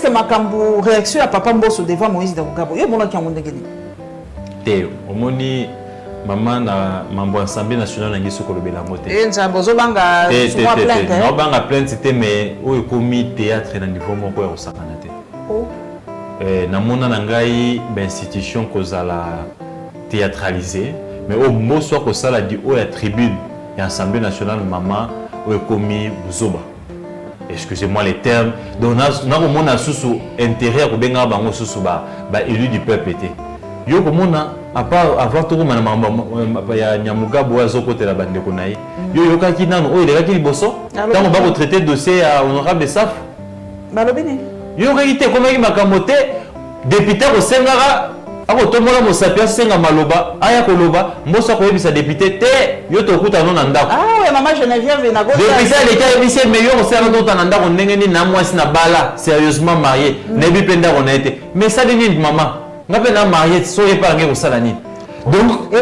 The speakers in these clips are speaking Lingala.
est-ce que ma réaction à papa Mbosso devant Moïse Daougabo yo mona ki en ndengeni te omoni maman na mambo Assemblée nationale ngi soko lobela ngote nzambo zo banga souvent plainte non banga plainte c'était mais o komi théâtre na niveau moko ya osakana te na mona na ngai ba institution kozala théâtralisée mais au Mbosso ko sala di o ya tribune ya Assemblée nationale maman o komi buzoba. Excusez-moi les termes. Donc, nous avons intérêt à benga bango susu ba élu du peuple été. Yo komona avant tout le ya Nyamugabo azo côté la bande konaï. Yo kaki nanu o il kaki liboso. Tant on va retraiter dossier à honorable Saf. Balobini. Yo kaki te komaki makamote député au Sengara. Ako tomola mo sapia senga maloba aya koloba Mbosso ko yebisa député te yo to kuta non ndako. Ah ouais maman Geneviève na go. Député l'état yebisa meilleur au serra non tanda ko ndenge ni na mwasi na bala sérieusement marié nebi penda ko na été mais ça de nini maman ngabe na marié so ye pas ngeko sala nini donc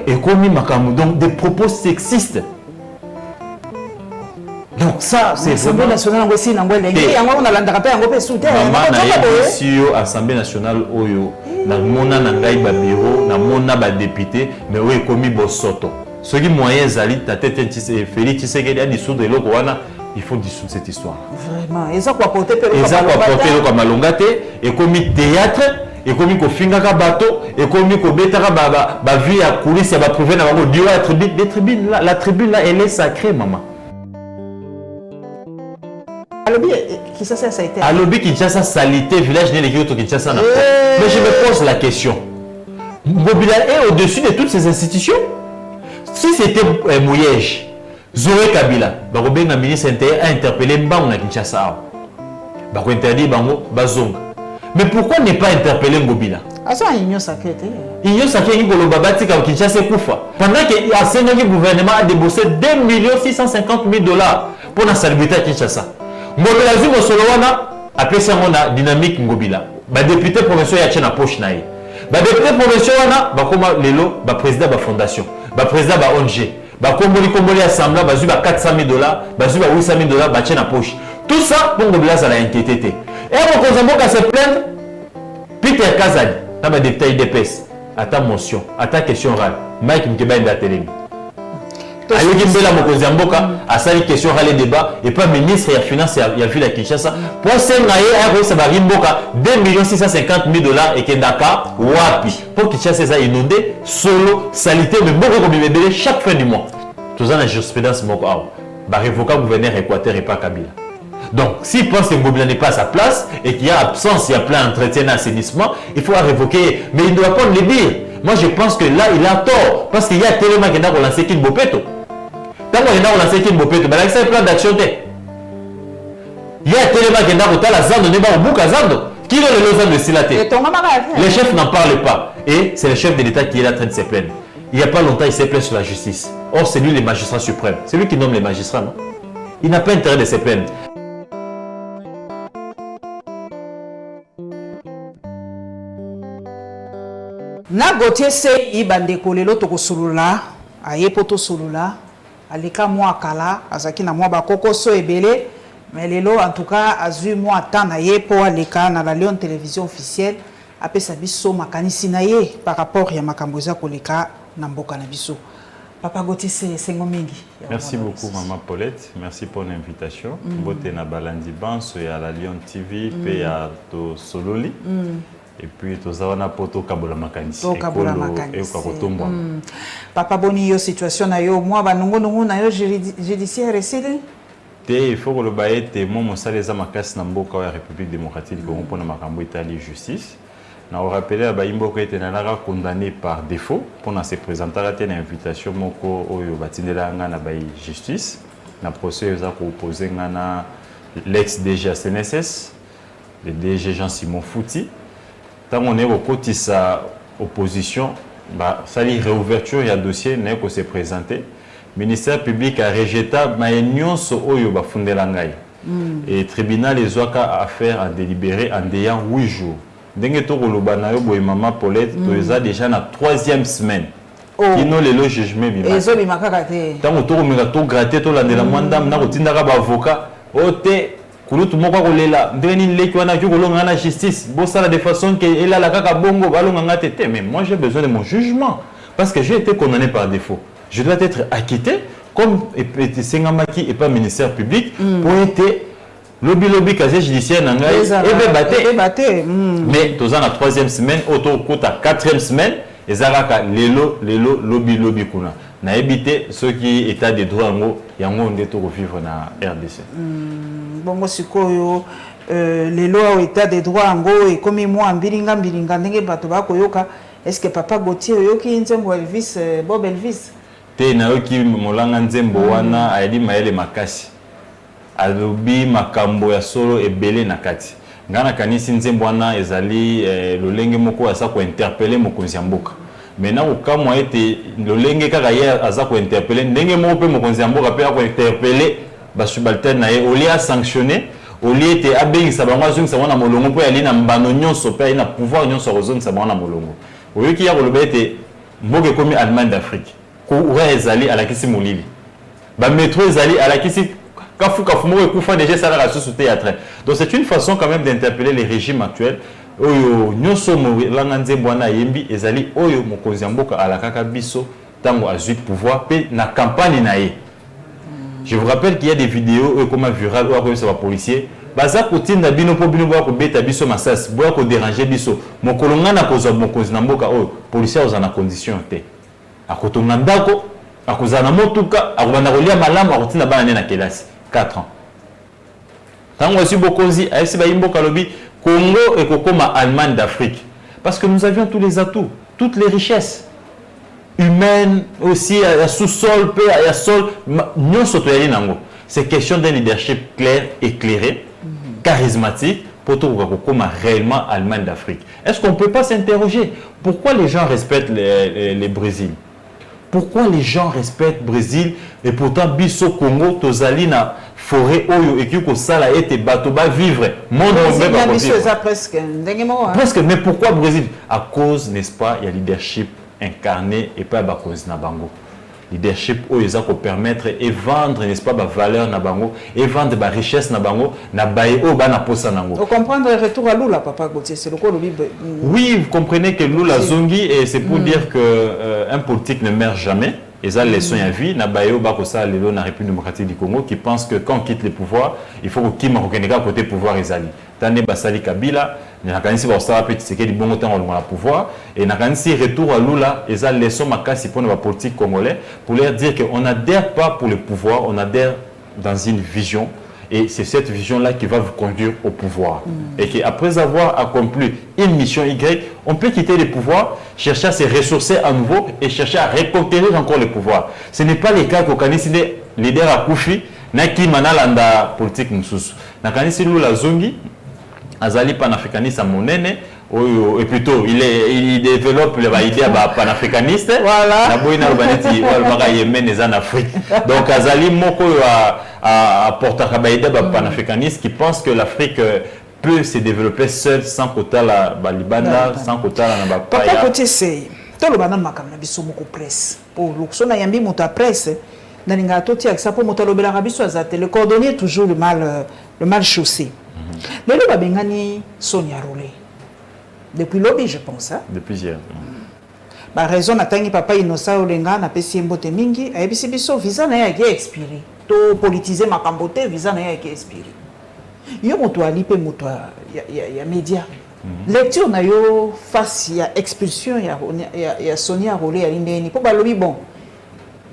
et comme makamu donc des propos sexistes. Donc ça c'est l'Assemblée nationale aussi na ngwele ngi yango on a landaka pe yango pe soute na Assemblée nationale oyo na mona na ngai ba bureau na mona ba député mais oyo komi bosoto ceux qui moyens zali ta tête Félix Tshisekedi a dissoudre eloko wana il faut dissoudre cette histoire vraiment et ça quoi porter pe ko malongate et komi théâtre et komi ko fingaka bateau et komi ko betaka ba vie à coulisses ya ba prouver na bango dio la tribune la tribune là elle est sacrée maman. Alobi Kinshasa ça a été. Alobi Kinshasa salité village né l'équipe Kinshasa na. Mais je me pose la question. Ngobila est au-dessus de toutes ces institutions. Si c'était Mouyej, Zoé Kabila, Barobenga ministre intérieur a interpellé Mbang na Kinshasa. Bako interdit bango bazonga. Mais pourquoi ne pas interpeller Ngobila? Ah ça union sacrée. Union sacrée ni Golo Babati ka Kinshasa kufa. Pendant que le gouvernement a déboursé 2 650 000 $ pour la salubrité à Kinshasa. Ngobila zumo solowana appelé ça mona dynamique Ngobila. Ba député provincial ya tchena poche naï. Ba député provincial wana ba koma lelo ba président ba fondation, ba président ba ONG, ba komboli assemblée ba zu ba 400 000 $, ba zu ba 800 000 $ ba tchena poche. Tout ça pour Ngobila ça la inquiété. Et on Kozamboka se plaindre Peter Kazadi, na ba député IDPS, ata motion, ata question orale, Mike Mkeba nda télé. Ayoki Mbela mokonzi ya mboka asali question rale débat et pas ministre ya finance ya ville ya Kinshasa pour senga ye ça va rimboka 2 650 000 $ et kendaka wapi pour Kinshasa ça inondé solo salité mais beaucoup comme bébé chaque fin du mois tous en jurisprudence moko ba révoquer gouverneur Équateur et pas Kabila. Donc s'il pense que Ngobila n'est pas à sa place et qu'il y a absence il y a plein d'entretien d'assainissement il faut révoquer mais il ne doit pas le dire. Moi je pense que là il a tort parce qu'il y a tellement qui n'a relancé qu'il bopeto. Tant qu'on a lancé qu'il bopeto, mais là c'est un plan d'action. Il y a tellement qui n'a pas la zando n'est pas au bout zando. Qui est le lozan de Silaté? Les chefs n'en parlent pas et c'est le chef de l'État qui est là en train de se plaindre. Il n'y a pas longtemps il s'est plaint sur la justice. Or c'est lui le magistrat suprême. C'est lui qui nomme les magistrats, non? Il n'a pas intérêt de se plaindre. Na Gauthier se ibandeko lelo tokosulula ayepoto sulula aleka mwa kala azaki na mwa bakokoso ebele mais lelo en tout cas azui mwa temps na yepo aleka na la Lyon télévision officielle apesa biso makanisi na ye par rapport ya makambo za koleka na mboka na biso. Papa Gauthier sengo mingi. Merci beaucoup maman Paulette, merci pour l'invitation. Bote na balandi banso ya la Lyon TV pe ya to sololi. Et puis tous avons poto kabola makanisi papa boni yo situation na yo moi ba nungu na yo judiciaire esili te il faut que le baete mo mosala za makasi na mboka ya République démocratique Congo pona makambo itali justice na rappeler ba imboka etena na condamné par défaut pona se présenter à une invitation moko oyo batindela nga na ba justice na procès za ko opposer nga na l'ex DG CNSS le DG Jean-Simon Fouti. Tant qu'on est au côté de sa opposition, ça dit réouverture, il y a un dossier qui s'est présenté. Le ministère public a rejeté l'union sur le fondé l'angaï. Et le tribunal les a affaire à délibérer en ayant 8 jours. Dès que tu as eu maman Paulette, tu es déjà dans la 3e semaine. Qui n'ont le jugement. Et ça, il m'a gratté. Tant que tu as gratté, tu as dit la madame, tu as dit avocat. kulutu moko kolela ndeni leki wana ki kolonga na justice bosala de façon que ela la kaka bongo balonga ngate mais moi j'ai besoin de mon jugement parce que j'ai été condamné par défaut je dois être acquitté comme Sengamaki et pas ministère public pour être lobby casier judiciaire nanga et batté mais tous en la 3e semaine auto kota 4e semaine ezalaka lelo lobby kuna na éviter ceux qui état de droit ngo yango ndeto ko vivre na RDC bongo sikoyo lelo au état de droit ngo et comme moi mbilinga ndenge bato bakoyoka est-ce que papa Gauthier yoki nzembo Elvis Bob Elvis te na yoki molanga nzembo wana ayeli mayele makasi alobi makambo ya solo ebele na kati ngana kanisi nzembo wana ezali lolenge moko asa ko interpeller mokonzi ya mboka maintenant okamwa ete lolenge kaka ye aza ko interpeller ndenge moko pe mokonzi ya mboka pe ko interpeller ba subalterne na ye au lieu à sanctionner au lieu ete abengisa bango azongisa bango na molongo po yali na mbano nyonso pe na pouvoir nyonso kozongisa bango na molongo oyoki ya koloba ete mboka ekomi Allemagne d'Afrique koura ezali alakisi molili bamétro ezali alakisi kafu moko ekufa déjà salaka susu te ya train donc c'est une façon quand même d'interpeller les régimes actuels oyo nyonso molanga nzembo wana yembi ezali oyo mokonzi ya mboka alakaka biso tango azui pouvoir pe na campagne na ye je vous rappelle qu'il y a des vidéos comme viral ou comme ça va policier baza kotinda bino po bino boya ko beta biso masasi boya ko déranger biso mokolonga na kozwa mokonzi na mboka oyo policier oza na condition te akotonga ndako akozana motuka akobanda kolia malamu akotinda bana ne na kelasi 4 ans tango asi bokonzi ayesi bayimboka lobi Congo et Kokoma Allemagne d'Afrique. Parce que nous avions tous les atouts, toutes les richesses humaines aussi, il y a sous-sol, il y a sol. C'est question d'un leadership clair, éclairé, charismatique, pour tout Kokoma réellement Allemagne d'Afrique. Est-ce qu'on ne peut pas s'interroger pourquoi les gens respectent les Brésil? Pourquoi les gens respectent le Brésil et pourtant Bisso Congo, Tozalina, forêt oyo et que ça a été bateau va vivre monde presque mais pourquoi Brésil à cause n'est-ce pas il y a leadership incarné et pas cause na bango leadership oyo ça peut permettre et vendre n'est-ce pas valeur na bango et vendre ba richesse na bango na baye o ba na posa nango vous comprendre retour à Lula papa Gauthier c'est le quoi le oui vous comprenez que Lula zongi et c'est pour dire que un politique ne meurt jamais. Et ça, les soins à vie, Nabayo Bakosa, les lois de la République démocratique du Congo, qui pensent que quand on quitte le pouvoir, il faut qu'il y à côté pouvoir Ezali. Tane Basali Kabila, Nakanisi Bostara Petit Seke du bon temps au pouvoir, et Nakanisi retour à Lula, et ça, les sommes à casser pour la politique congolaise, pour leur dire qu'on n'adhère pas pour le pouvoir, on adhère dans une vision. Et c'est cette vision-là qui va vous conduire au pouvoir. Et qu'après avoir accompli une mission Y, on peut quitter le pouvoir, chercher à se ressourcer à nouveau et chercher à reconquérir encore le pouvoir. Ce n'est pas le cas qu'au Kanisi, leader à Koufi, Naki Manalanda politique Moussous. Nakanisi Lula Zongi, Azali panafricaniste à Monene, et plutôt il développe les idées panafricanistes. Voilà. En Afrique. Donc Azali Moko apporte un idée panafricaniste qui pense que l'Afrique peut se développer seule sans quota la Balibanda, sans quota la Bapaya. Papa côté c'est tout le banane makam na biso moko presse. Pour l'oxona yambi mota presse. Nalinga toti ak ça pour mota lobela rabiso azate. Le cordonnier toujours le mal chaussé. Lelo babengani Sonia Rolé. Depuis lobby, je pense. Hein? Depuis hier. Bah, raison, natangi papa Inosa Olenga, na pesi mbote mingi, et puis biso visa na ya expiré. To politiser ma cambote, visa na ya expiré. Yo moto ali pe moto ya média. Lecture na yo face ya expulsion ya Sonia Rolé ya indeni. Po ba lobby bon.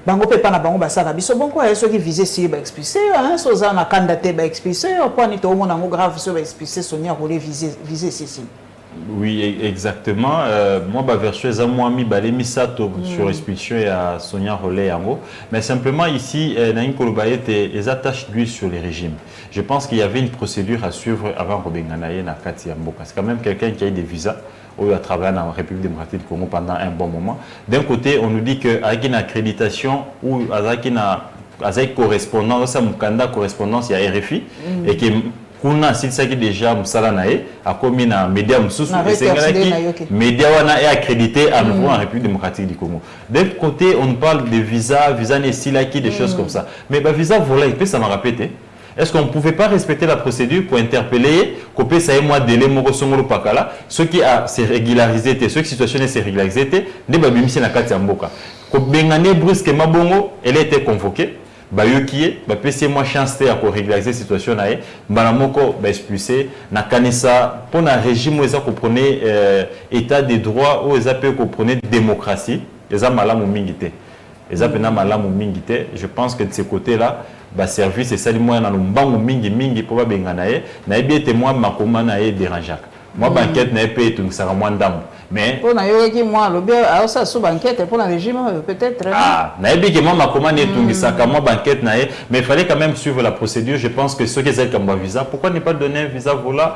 Bango pe pa na bango basala biso bon quoi, ceux qui visaient si ba expulsé, hein, soza na candidaté ba expulsé, point ni to mona ngo grave so ba expulsé Sonia Rolé viser ceci. Oui, exactement. Moi, version moi mi balé sato sur expulsion à Sonia Rolé yango. Mais simplement ici, Naïm Kolobayet les attaches d'huile sur les régimes. Je pense qu'il y avait une procédure à suivre avant Robenganaye na Kati Yamboka. C'est quand même quelqu'un qui a eu des visas ou a travaillé dans la République démocratique du Congo pendant un bon moment. D'un côté, on nous dit qu'avec une accréditation ou avec une correspondance, ça mukanda correspondance, il y a RFI et que kuna silsaki déjà musala nae a commis na média msusu et c'est média wana est accrédité à nouveau en République démocratique du Congo. D'un côté on parle de visa ne silaki des choses comme ça. Mais bah visa voilà il peut ça m'a répété. Est-ce qu'on ne pouvait pas respecter la procédure pour interpeller, couper ça et moi délai mon resongolo pakala, ceux qui a s'est régularisé, ceux qui situation s'est régularisé, ne ba bimisi na kati ya mboka. Ko bengane brusquement bongo, elle a été convoquée. Ba yokie, ba pesi moi chance à ko régulariser situation na e, ba moko ba expulsé na kanisa pour un régime où ils comprenaient état de droit où ils appellent comprenaient démocratie, ils ont malamu mingité. Ils ont malamu mingité. Je pense que de ce côté-là ba service et ça li moi na lumbangu mingi pour ba bengana e, na bien témoin makoma na e dérangeak. Moi banquette na epé tout ça moi ndam. Mais pour na yo qui moi le bien alors ça sous banquette pour le régime peut-être na ebi que moi makoma na tout ça moi banquette na e, mais il fallait quand même suivre la procédure. Je pense que ceux qui ont comme visa, pourquoi ne pas donner un visa volant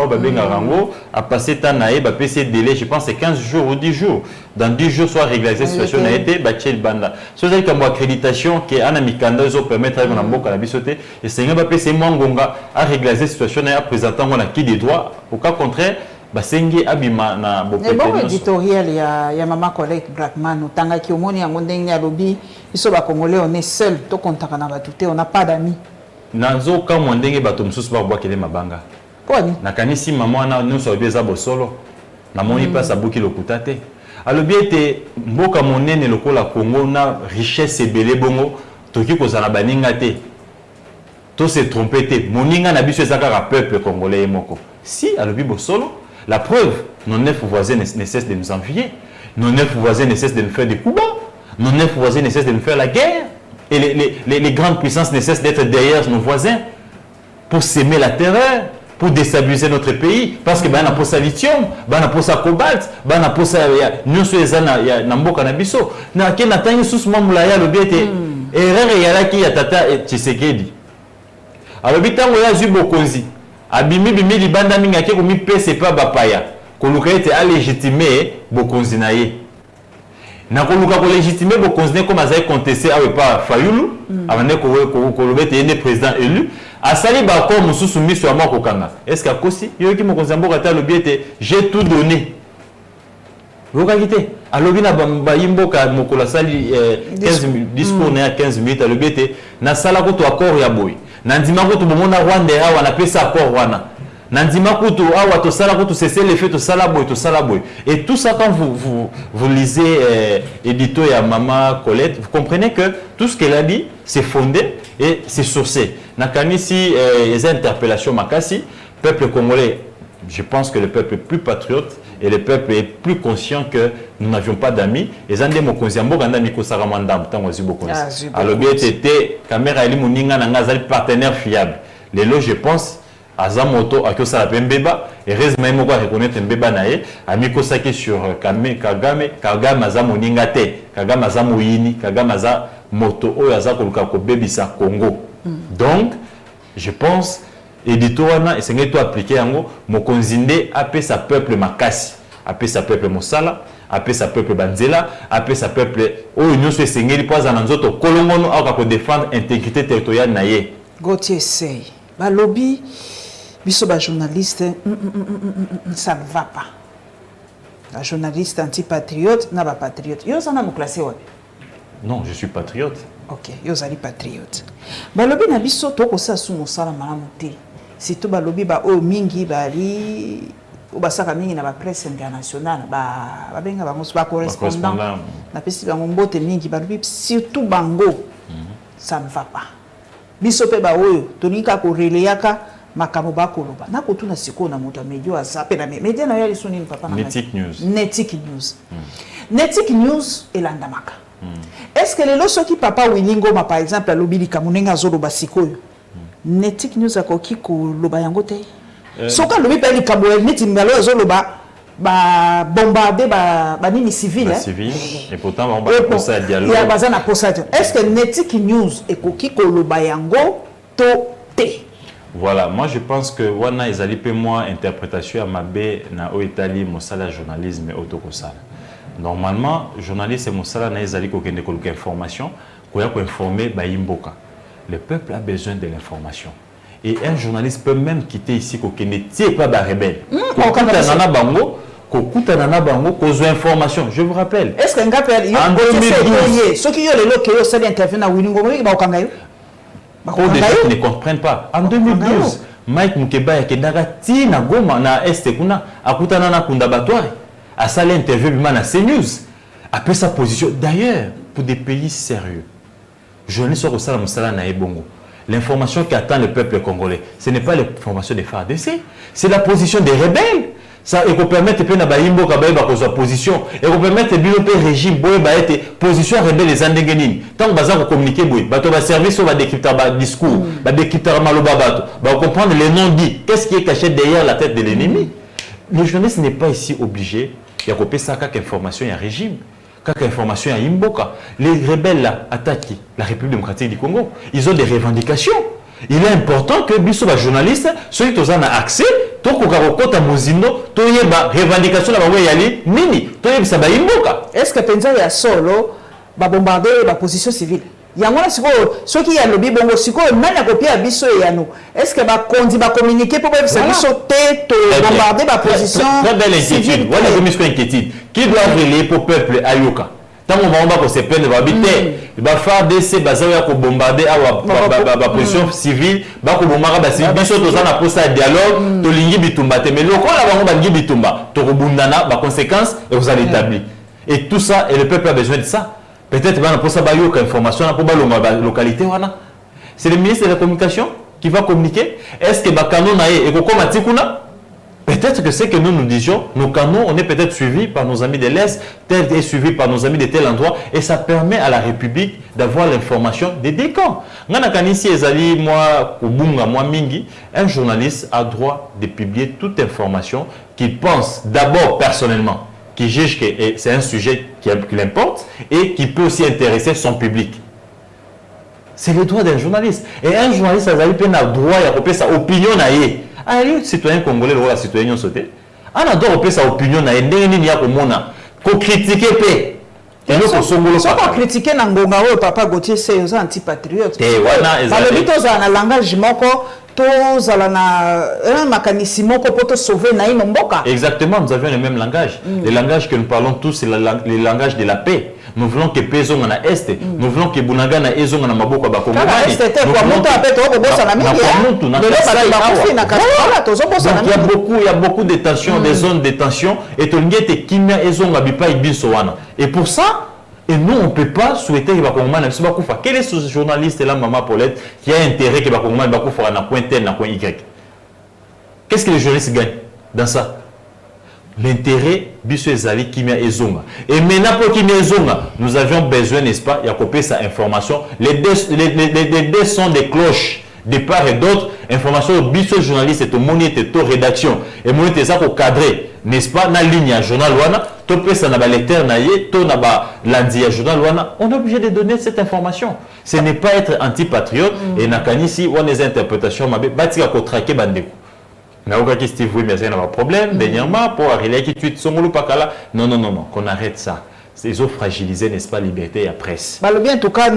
au ba bengarango à passer temps na e ba PC délai, je pense c'est 15 jours ou 10 jours. Dans 10 jours soit régularisé situation na été ba tchel banda. Ceux qui comme accréditation qui ana mikanda zo permettre à mboka na bisoté et c'est ba PC mongonga à régulariser situation na présentant on a qui des droits au cas contraire basengi abima na bopete. Bon éditorial ya maman collègue Blackman otanga ki omoni yango ndenge ya lobi biso ba congolais on est seul to kontaka na batuté on n'a pas d'amis. Nazo ka mo ndenge bato mususu ba bwa kele mabanga. Poni na kanisi maman na nous so bieza bosolo na moni pas sabuki lokutate. Alobi ete mboka monene lokola Congo na richesse ebele bongo toki kozala baninga te. To se tromper te moninga na biso ezaka peuple congolais moko. Si alobi bosolo la preuve, nos 9 voisins ne cessent de nous envier. Nos 9 voisins ne cessent de nous faire des coups bas. Nos 9 voisins ne cessent de nous faire la guerre. Et les grandes puissances ne cessent d'être derrière nos voisins pour s'aimer la terreur, pour déstabiliser notre pays. Parce que on a pour ça lithium, on a pour ça cobalt, on a pour ça nous sommes na mboka na biso. Na ke na tangi sous mamulaya le biete. Erreur yala ki ya tata Tshisekedi. Alors bitango ya zubo konzi. Abimi bimi libanda minga ke komi pese pa bapaya koluka ete a légitimer bokonzi na ye na koluka ko légitimer bokonzi ne comme azai contesté awe pa Fayulu avane ko lobete yene président élu asali ba ko mususu miso ya moko kanga est-ce que akosi yo ki mokonzi mboka ta lobete j'ai tout donné loka kité alobi na ba yimboka mokola sali 15 discours na 15 minutes alobete na sala ko to accord ya boy Nandima kutu bomona Rwanda awa na pesa accord wana. Nandima kutu awa to sala kutu cesser les faits to sala boy. Et tout ça quand vous lisez édito ya Maman Colette, vous comprenez que tout ce qu'elle a dit c'est fondé et c'est sourcé. Nakanisi les interpellations makasi, peuple congolais, je pense que le peuple est plus patriote et le peuple est plus conscient que nous n'avions pas d'amis. Et zande mokonzi ambo ganda miko saramandam tango zibokonzi. Alors bien été caméra eli muninga na ngazali partenaire fiable. Lelo je pense azamoto akiosa la pembeba et rezma moko reconnaître mbeba nae amiko saki sur Kagame azamoninga te. Kagame azamoyini, Kagame aza moto oyo azakoluka ko bebisa Congo. Donc je pense éditoire et c'est tout appliqué yango mokonzi nde apé sa peuple makasi apé sa peuple mosala apé sa peuple banzela apé sa peuple oyo nyonso esengeli poza na nzoto kolongono aka ko défendre intégrité territoriale na ye Gauthier Sey ba lobby biso ba journaliste ça ne va pas la journaliste anti-patriote na ba patriote yo sana mo classé wapi non je suis patriote ok yo zali patriote ba lobby na biso to ko sa su mosala malamu te surtout ba lobby ba o mingi bali o basaka mingi na ba presse internationale ba benga bango ba correspondant na pesi bango mbote mingi ba lobby surtout bango ça ne va pas biso pe ba oyo tonika ko releyaka makambo ba koloba na kotuna siko na moto medio azape na media na yali soni papa na Netic News Netic News elandamaka est-ce que les lois qui papa Wilingo ma par exemple à lobby kamunenga zolo basikoyo Netic News akoki ko loba yango te soka lobby pa likabo neti ngalo zolo ba bombarder ba nini civil civil et pourtant on va pour ça dialogue ya bazana pour ça est-ce que Netic News ekoki ko loba yango to te. Voilà, moi je pense que wana ezali pe moi interprétation à mabe na o Italie mosala journalisme autokosala. Normalement, journaliste et mosala na ezali ko kende ko information, ko ya ko informer ba yimboka. Le peuple a besoin de l'information. Et un journaliste peut même quitter ici ko kende tie pas ba rebelle. Ko kutana bango, ko kutana bango ko zo information. Je vous rappelle. Est-ce que ngapel yo en 2012 ceux qui yo le lo ke yo sali interview na Wilingo ba okanga yo Pour des gens qui ne comprennent pas. En 2012, Mike Mukeba yakendaka tina Goma na Este kuna akutana na Kunda Batware. A ça l'interview à CNews. Après sa position. D'ailleurs, pour des pays sérieux, journaliste au Salam Moussala na Ebongo. L'information qui attend le peuple congolais, ce n'est pas l'information des FARDC, c'est la position des rebelles. Ça et qu'on permette de na baimbo ka baïba ko sa position et qu'on permette de biloper régime boy ba être position rebelle les andengenine. Tant que baza ko communiquer boy, bato ba service ba décrypter ba discours, ba décrypter maloba bato, ba comprendre les noms dits, qu'est-ce qui est caché derrière la tête de l'ennemi. Le journaliste n'est pas ici obligé de copier ça comme information à régime. Quand information à Imboka, les rebelles là attaquent la République démocratique du Congo. Ils ont des revendications. Il est important que biso ba journaliste, ceux qui ont accès, to ko karokota mozindo, to yeba revendication la ba yali nini, to yeba sa ba Imboka. Est-ce que penza ya solo ba bombarder la position civile? Yango na siko ceux qui a lobby bongo siko nana copier biso ya nous. Est-ce que ba kondi ba communiquer pour ba biso tête bombarder la position civile? Voilà je me suis inquiété. Qui doit relayer pour peuple ayoka? Tant qu'on va se plaindre, il va faire des bazaar pour bombarder la position civile, il va bombarder la civile, il va poser un dialogue, to lingi bitumba, mais le quoi là va lingi bitumba, to rebundana, la conséquence et vous allez établir. Et tout ça, et le peuple a besoin de ça. Peut-être va pour ça bayoka information pour la localité wana. C'est le ministre de la communication qui va communiquer. Est-ce que bakano nae et comme atikuna? Peut-être que c'est que nous nous disions, nos canons, on est peut-être suivis par nos amis de l'Est, tel est suivi par nos amis de tel endroit, et ça permet à la République d'avoir l'information des deux camps. Un journaliste a droit de publier toute information qu'il pense d'abord personnellement, qui juge que c'est un sujet qui l'importe et qui peut aussi intéresser son public. C'est le droit d'un journaliste. Et un journaliste a le droit de faire sa opinion. Ah, les citoyens congolais, les citoyens sautés. On adore sa opinion, on a critiquer paix. Et nous, on critiquer Nangonga, papa Gauthier, c'est aux antipatriotes. Et voilà, exactement. Dans le langage moko, tous un mécanisme pour sauver Naïm Mboka. Exactement, nous avons le même langage. Le langage que nous parlons tous, c'est le langage de la paix. Nous voulons que Pézon en a Est. Nous voulons que Bunanga na Ezon en a Maboko Bakongomani. Il y a beaucoup de tensions, des zones de tension. Et Kimia Ezon Abipa Ibisoana. Et pour ça, et nous, on ne peut pas souhaiter que Bakongomani soit Bakoufa. Quel est ce journaliste là, Maman Paulette, qui a intérêt que Bakongomani Bakoufa na point tel, na point Y? Qu'est-ce que les journalistes gagnent dans ça? L'intérêt biso ezali kimia ezonga. Et maintenant pour kimia ezonga, nous avions besoin, n'est-ce pas, il y a copié sa information. Les deux sont des cloches de part et d'autre. Information biso journaliste et to monite to rédaction. Et monite ça pour cadrer, n'est-ce pas, na ligne à journal wana, to pesa na ba lecteur na ye, to na ba lundi à journal wana. On est obligé de donner cette information. Ce n'est pas être anti-patriote et na kanisi ou les interprétations mabe batika ko traquer bandeko. Naoka Steve oui, mais il y a un problème dernièrement pour arriver qui tweet Songolo Pakala. Non, qu'on arrête ça. Ils ont fragilisé, n'est-ce pas, liberté et la presse. Bah, le bien, en tout cas,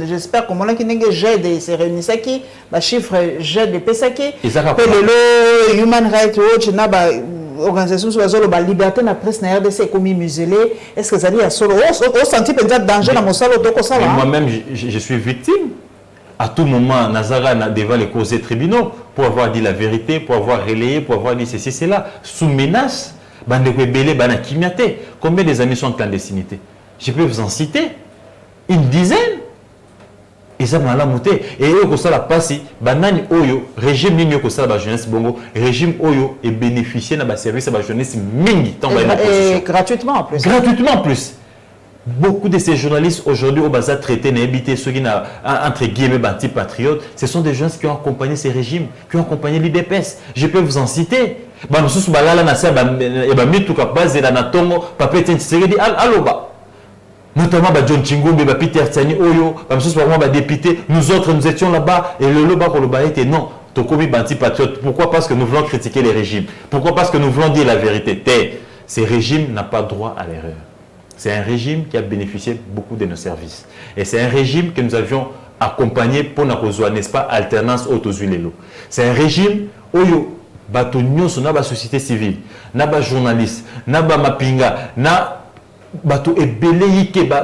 j'espère que mon j'ai des Serenisaki, ma chiffre j'ai des Pesaki, le Human Rights Watch, organisation sur la liberté de la presse na RDC comme muselé. Est-ce que ça dit à solo au senti peut-être danger dans mon salon de moi-même, je suis victime. À tout moment, Nazara devant les causes des tribunaux pour avoir dit la vérité, pour avoir relayé, pour avoir dit ceci, cela, sous menace. Combien des amis sont en clandestinité? Je peux vous en citer une dizaine. Et ça m'a monté. Et eux, ça la passe, banani oyo, régime nini ko ça la jeunesse bongo, régime oyo et bénéficier na ba service à la jeunesse mingi tant et gratuitement en plus. Gratuitement en plus. Beaucoup de ces journalistes aujourd'hui au bazar traités, n'habité ceux qui n'ont entre guillemets anti-patriotes, ce sont des gens qui ont accompagné ces régimes, qui ont accompagné l'IDPS. Je peux vous en citer. Notamment John Chingombe, Peter Tsani Oyo, député, nous autres nous étions là-bas et le loba pour le bas était non. Tokobi anti-patriote. Pourquoi? Parce que nous voulons critiquer les régimes. Pourquoi? Parce que nous voulons dire la vérité. Ces régimes n'ont pas droit à l'erreur. C'est un régime qui a bénéficié beaucoup de nos services. Et c'est un régime que nous avions accompagné pour notre, n'est-ce pas, alternance autozulélo. C'est un régime où bato nyonso na ba société civile, na ba journaliste, na ba mapinga, na bato ebele yike ba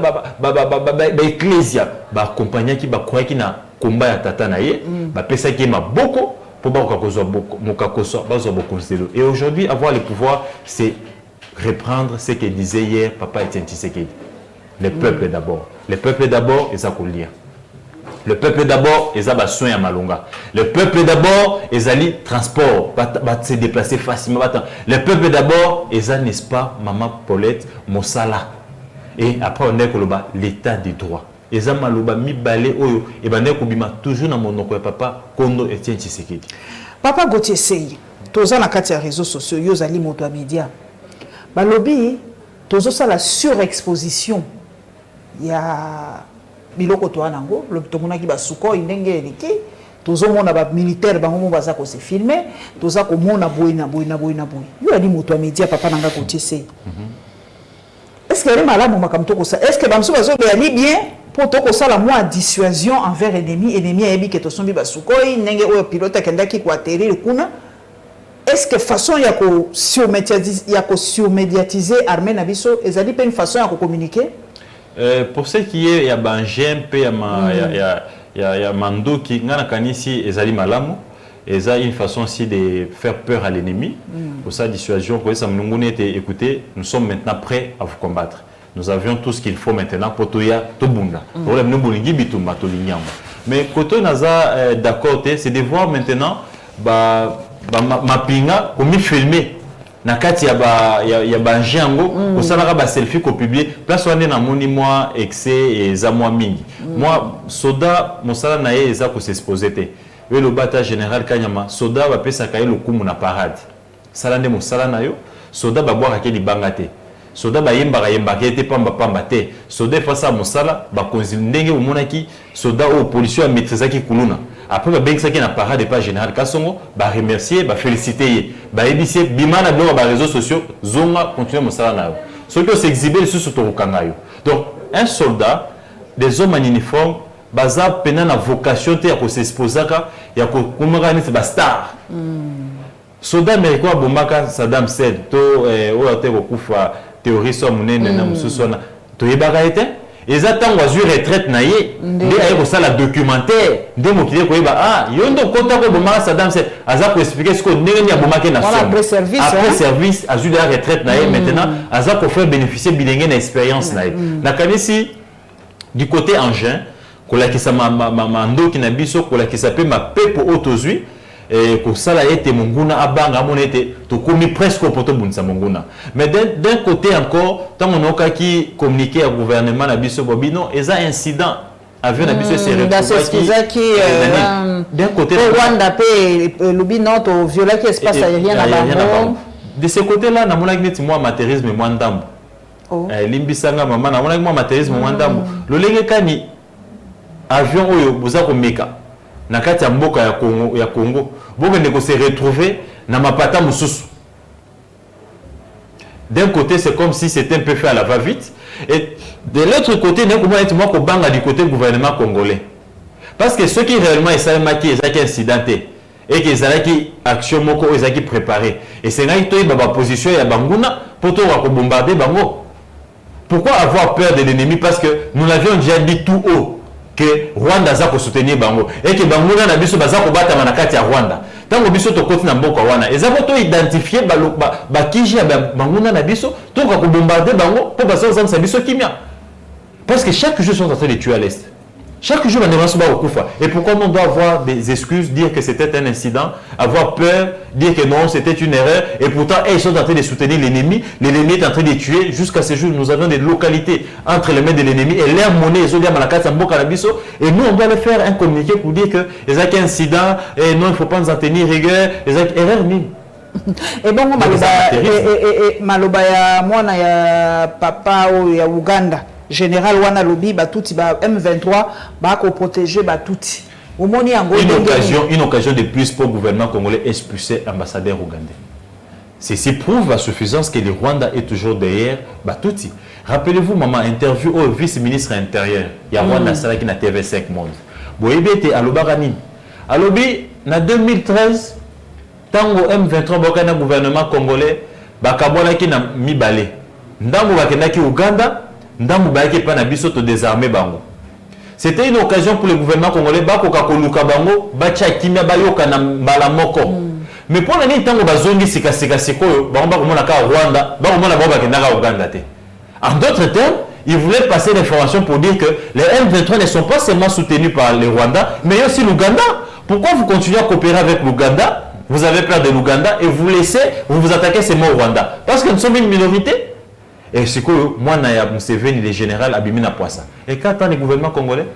ecclesia ba accompagner qui ba croire qui na combat ya tata na ye pesa ki maboko pour ba ko boko mokakoso ba zo boko. Et aujourd'hui avoir le pouvoir c'est reprendre ce que disait hier papa Etienne Tshisekedi. Le peuple d'abord. Le peuple d'abord et ça coulient. Le peuple d'abord, ils ont soin à Malonga. Le peuple d'abord, ils ont transport, se déplacer facilement. Le peuple d'abord, ils ont, n'est-ce pas, maman Paulette, Mossala. Et après, on est l'état des droits. Ils ont maloba mi balé oyo et ben toujours dans mon oncle papa Kondo Etienne Tshisekedi. Papa Gauthier Sey, tous na kati ya réseaux sociaux, yo zali moto média. Balobi, tous ça la surexposition. Il y a biloko to anango le tongona ki basuko indenge eliki tozo mona ba militaire bango mo baza ko se filmer toza ko mona boina yo ali moto média papa nanga Gauthier Sey. Est-ce que les malades makamto ko ça est-ce que bamso bazo be ali bien pour to ko ça la moi dissuasion envers ennemi ebi ke to sombi basuko indenge oyo pilote kenda ki ko atterrir kuna. Est-ce que façon ya ko surmédiatiser armée na biso ezali pe une façon ya ko communiquer? Pour ce qui est, il y a Benjamin, il y a Mando qui kanisi ezali malamu, et ça une façon aussi de faire peur à l'ennemi. Pour ça, dissuasion, pour ça, écoutez, nous sommes maintenant prêts à vous combattre. Nous avions tout ce qu'il faut maintenant pour Toya, Tobunda. Mais côté Naza, d'accord, c'est de voir maintenant ma pinga comme filmer. Nakati ya ba njango osala ba selfie ko publier place wane na moni moi excès et za moi mingi moi soda mosala na ye eza ko s'exposer te we le bata général Kanyama soda ba pesa ka ye le kumu na parade sala nde mosala na yo soda ba boire ke libanga te soda ba yemba te pamba te soda face à mosala ba konzi ndenge omonaki soda o police a maîtriser ki kuluna. Après, bah, bien que ça qui n'a pas de pas général Kassongo, bah remercier, bah féliciter, bah édifier, bimana dans les réseaux sociaux, zonga continuer mon salaire. Ce qui s'exhiber sur ton kangayo. Donc un soldat, des hommes en uniforme, baza peine na vocation te ya ko s'exposer ka, ya ko kumagani c'est star. Soldat américain bombaka Saddam Hussein, to o te ko kufa terroriste munene na mususona, to yebaka ete. Ils attendent à retraite naïe, mais avec ça la documentaire, des mots qui disent ah, yondo kota ko boma Saddam Hussein, aza pour expliquer ce qu'on n'est pas boma que nation. Après service, à la retraite naïe maintenant, aza pour faire bénéficier bilingue d'expérience naïe. La kanisi du côté engin, qu'on a qui ça mando qui n'a biso, qu'on a qui s'appelle ma pepo autozui. Et que ça a été monguna abanga monete to commis presque au poto bunsa monguna mais d'un côté encore tant on a qui communiquer au gouvernement na biso bobino et ça incident avec na biso c'est d'un côté Rwanda pe lubino to violer qui espace aérien na bango de ce côté là na mona ngeti moi matérialisme moi ndambo limbisanga mama na mona moi matérialisme moi ndambo lo lenge kani avion oyo boza ko meka na kati ya mboka ya Congo boke ne ko se retrouver na mapata mususu. D'un côté c'est comme si c'était un peu fait à la va-vite et de l'autre côté ne comment être moi ko banga du côté gouvernement congolais parce que ceux qui réellement essaient maki ezaki incidenté et que ezaki action moko ezaki préparé et c'est ngai to ba position ya banguna pour to ko bombarder bango. Pourquoi avoir peur de l'ennemi? Parce que nous l'avions déjà dit tout haut que Rwanda za ko soutenir bango et que bango na biso baza ko bata manakati ya Rwanda tango biso to koti na mboka wana ezako to identifier ba kiji ya bango na biso to ko bombarder bango pour baso za biso kimia parce que chaque jour sont en train de tuer à l'est. Chaque jour, on est au Koufa. Et pourquoi on doit avoir des excuses, dire que c'était un incident, avoir peur, dire que non, c'était une erreur, et pourtant, ils sont en train de soutenir l'ennemi. L'ennemi est en train de tuer. Jusqu'à ce jour, nous avons des localités entre les mains de l'ennemi et leur monnaie, ils ont dit à Malakata, Mbokarabiso. Et nous, on doit leur faire un communiqué pour dire que les actes incidents, et non, il ne faut pas nous en tenir rigueur, les actes erreurs mine. Et bon, Maloba ya mwana ya papa ou ya Uganda. Général wana lobi batuti ba M23 ba ko protéger batuti omoni yango une occasion de plus pour le gouvernement congolais expulser l'ambassadeur ougandais. Ceci prouve à suffisance que le Rwanda est toujours derrière batuti. Rappelez-vous maman interview au vice-ministre intérieur ya Rwanda sala qui na TV5 Monde boyebete alobarani alobi na 2013 tango M23 bokana gouvernement congolais bakabona ki na mibale ndango bakenda ki Uganda ndambu bayaki pa na biso to désarmer bango C'était une occasion pour le gouvernement congolais bakoka koluka bango bacha kimia bayoka na mbala moko. Mais pour l'année tango bazongi sika sikoyo bango komona ka Rwanda bango mona bango bakendaka Uganda te. En d'autres termes, ils voulaient passer l'information pour dire que les M23 ne sont pas seulement soutenus par le Rwanda, mais aussi l'Ouganda. Pourquoi vous continuez à coopérer avec l'Ouganda? Vous avez peur de l'Ouganda et vous vous attaquez seulement au Rwanda. Parce que nous sommes une minorité. Et c'est que moi, Naya Museveni, le général Abimina Poissa. Et quand on est gouvernement congolais,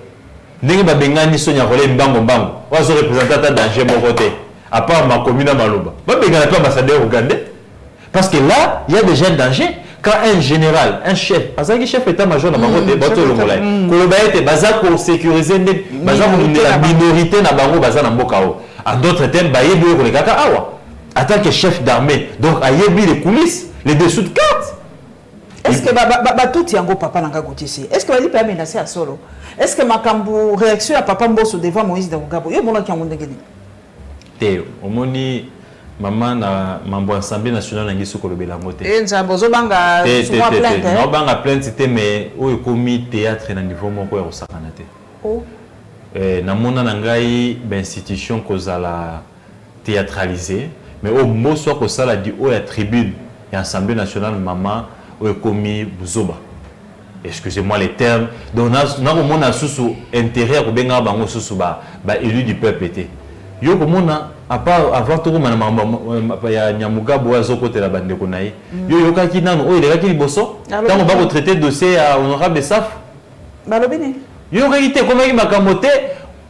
nous avons besoin de Sonia Rolé Mbango Mbango. On a représenté un danger mon côté. À part ma commune à Maloba. Moi, je ne suis pas ambassadeur ougandais. Parce que là, il y a déjà un danger. Quand un général, un chef, parce que chef état-major dans ma côté, bateau le Molaï, Kolobaïte, baza pour sécuriser la minorité na bango baza na mbokao. En d'autres termes, bayebi ko le kaka awa. En tant que chef d'armée, donc ayebi les coulisses, les dessous de carte. Est-ce que tout yango papa nanga gotisi? Est-ce que bali pa menacer à solo? Est-ce que makambu réaction à papa Mbosso devant Moïse Davugabo? Yo mona ki yango ndengeni. Te, omoni maman na mambo Assemblée nationale na ngiso ko lobela ngote. Nzambo zo banga souvent plainte. Non banga plainte c'était mais o ekomi théâtre na niveau moko ya osakana te. Oh. Na mona na ngai ba institution kozala théâtralisée mais au Mbosso ko sala di o ya tribune ya Assemblée nationale maman o ekomi buzoba. Excusez-moi les termes. Donc na mona susu intérêt ko benga bango susu ba élu du peuple était. Yo komona à part avant tout mana ya Nyamugabo azokote la bande konaï yo yokaki nanu o ile kaki liboso tango ba ko traiter dossier à honorable Saf balobini yo yokaki te komaki makamote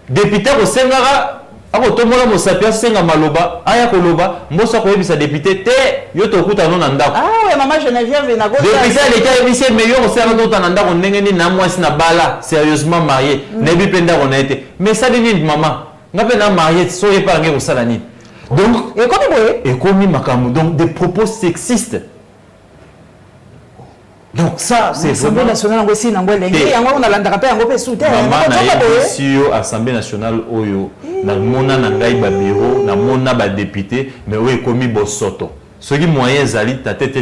député ko sengara ako tomola mo sapia senga maloba aya koloba Mbosso ko yebisa député te yo to kuta non ndako ouais maman Geneviève na go député les cas yebisa mais yo ko senga non ta ndako ndenge ni na mwasi na bala sérieusement marié nebi penda ko na été mais ça dit maman ngape na marié soyez pas ngé ko sala ni donc et comme makamu donc des propos sexistes donc ça c'est Assemblée nationale ngosi na ngwele ngi yango on a landaka pe yango pe soute sur Assemblée nationale oyo na mona na ngai ba bureau na mona ba député mais oyo komi bosoto ce qui moyen zali ta tête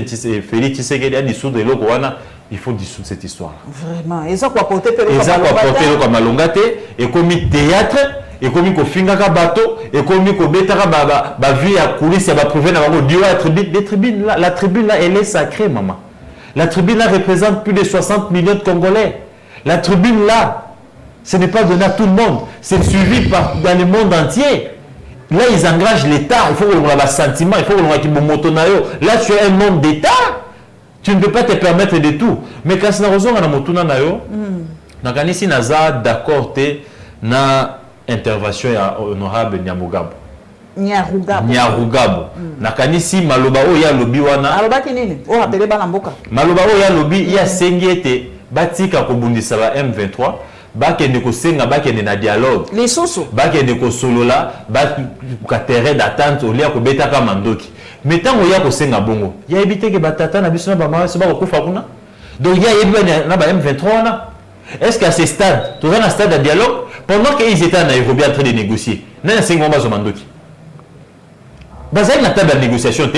Félix Tshisekedi a dissoudre loko wana il faut dissoudre cette histoire vraiment et ça quoi porter pe ko malongate et comme théâtre et comme ko fingaka bateau et comme ko betaka ba vie à coulisses ba prouver na bango dio la tribune là elle est sacrée maman. La tribune là représente plus de 60 millions de Congolais. La tribune là ce n'est pas donné à tout le monde, c'est suivi dans le monde entier. Là ils engagent l'État, il faut qu'on ait un sentiment, il faut qu'on ait un motonayo. Là tu es un homme d'État. Tu ne peux pas te permettre de tout. Mais quand c'est na motuna nayo, na kanisi naza d'accord te na intervention ya honorable Nyarugabo. Nakanisi maloba o ya lobi wana. Aloba kinini? O apele bana mboka. Maloba o ya lobi ya sengiete batika kobundisa ba M23 bakende ko senga bakende na dialogue. Lisusu. Bakende ko solola ba terrain d'attente o lia ko betaka mandoki. Mais tant o ya ko senga bongo. Ya ebite ke batata na biso na ba mama so ba ko kufa kuna. Donc ya yebi na ba M23 wana. Est-ce qu'à ce stade, tu es dans un stade de dialogue, pendant qu'ils étaient en Nairobi en train de négocier, il y a un 5 mois de Zomandoki. Il y a une table de négociation,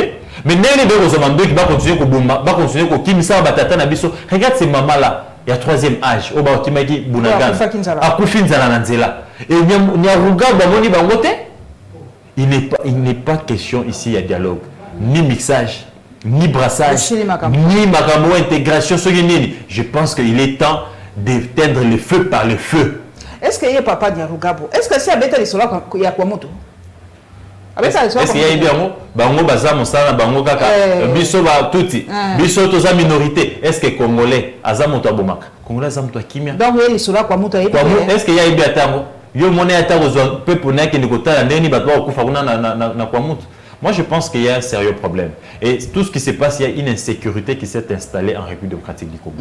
mais il y a un Zomandoki qui va continuer à Boumba, va continuer à Kimsa, Batata, Nabiso. Regarde ces mamans-là, il y a 3e âge, au Baotimaki, Bounagan, à Koufinzala Nanzela. Et Nyaruga, Bamoni, Bangote, il n'est pas question ici, il y a dialogue, ni mixage, ni brassage, ni makambo intégration. Je pense qu'il est temps d'éteindre le feu par le feu. Est-ce qu'il y a papa Nyarugabo? Est-ce que c'est avec les sols qu'il y a quoi moto? Est-ce qu'il y a bien bango baza mosala bango kaka biso ba tuti biso toza minorité? Est-ce que congolais azamoto abomaka congolais azamoto kimia donc les sols quoi moto est-ce qu'il y a bien tango yo mona ata kozwa peuple na ke ndikotala ndeni bato ba kufa kuna na kwa moto? Moi, je pense qu'il y a un sérieux problème. Et tout ce qui se passe, il y a une insécurité qui s'est installée en République démocratique du Congo.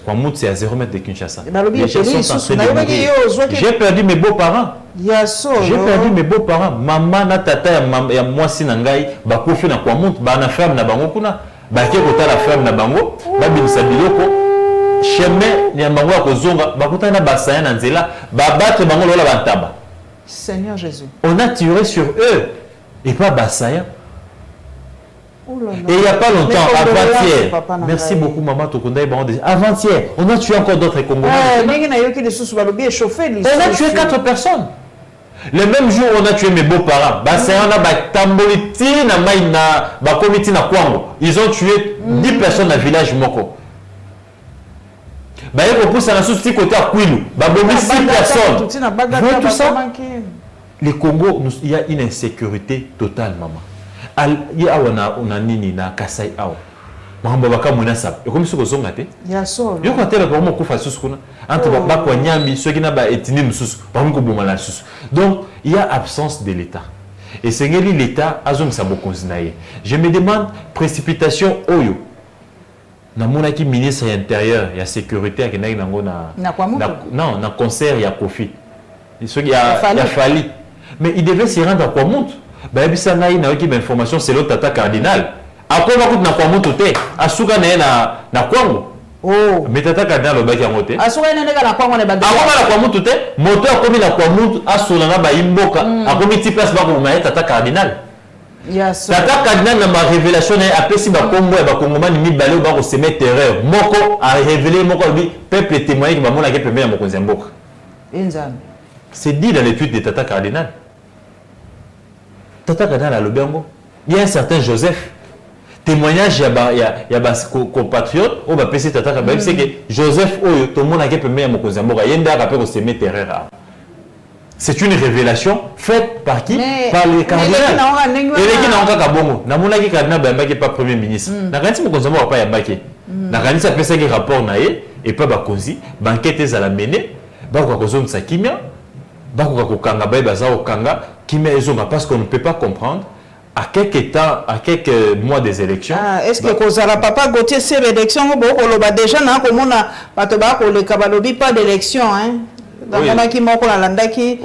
Kwamout, c'est à 0 mètre de Kinshasa. Les gens sont en train de mourir. J'ai perdu mes beaux-parents. J'ai perdu mes beaux-parents. Maman, na tata, ya mwasi nangai, bakofi na Kwamout, ba na ferme na bango kuna, ba ke kota la ferme na bango, ba binisa biloko, chemin ni bango ya kozonga, ba kota na basaya na nzela, ba battre bango lola bantaba. Seigneur Jésus. On a tiré sur eux. Et pas Bassaya. Et il n'y a pas longtemps, avant-hier, merci beaucoup maman Tokonda et avant-hier, on a tué encore d'autres Congolais. On a tué 4 personnes. Le même jour, on a tué mes beaux-parents. Ils ont tué 10 personnes dans le village Moko. Tout ça. Le Congo, il y a une insécurité totale, maman. Il y a un nini na Kasai ao. Mahamba baka munasab. Et comme ce que vous avez il y a ça. Il y a quoi tel pour moi qu'on fasse ce qu'on a. Entre baka nyambi ceux qui n'a pas ethnie nous par contre bon malade. Donc il y a absence de l'État. Et c'est l'État azom sa beaucoup zinaye. Je me demande précipitation oyo. Na monaki ministre intérieur, il y a sécurité à Kenai nango na non na concert il y a Kofi. Il y a Fali. Mais il devait s'y rendre à Kwamout. Bah il y a une information c'est l'autre tata cardinal. Après on va na Kwamout tout asuka na Kwango. Oh. Mais tata cardinal obaki en moté. Asuka na Kwango na ba. Avant na Kwamout tout moteur comme na Kwamout asolanga ba imboka. Akomi ti place ba ko ma tata cardinal. Yes. Tata cardinal na ma révélation après si ba Congo et ba Congomani mi balé ba ko se mettre terreur. Moko a révélé moko bi peuple témoigné que ba mona ke pembe ya mokonzi mboka. Inzambe. C'est dit dans l'étude de Tata Cardinal. Tata Cardinal à Lobengo. Il y a un certain Joseph. Témoignage, il y a des compatriotes. On va passer Tata Cardinal. C'est que Joseph, tout le monde a fait un Mokozamboka. Il y a un rappel au Sémé Terrera. C'est une révélation faite par qui? Par les cardinals. Et les qui n'ont pas Kabongo. Namona qui cardinal n'est pas premier ministre. Nakani Mokozamboka pas Yabaki. Nakani ça fait ça qui rapport naé et pas Bakonzi. Banquette à la mener. Bakozom Sakimia. Parce qu'on ne peut pas comprendre à quelques temps, à quelques mois des élections. Est-ce que Kozala Papa Gauthier ces élections déjà na komona bato ba ko le kabalobi pas d'élection hein. Dans mon qui moko la landaki.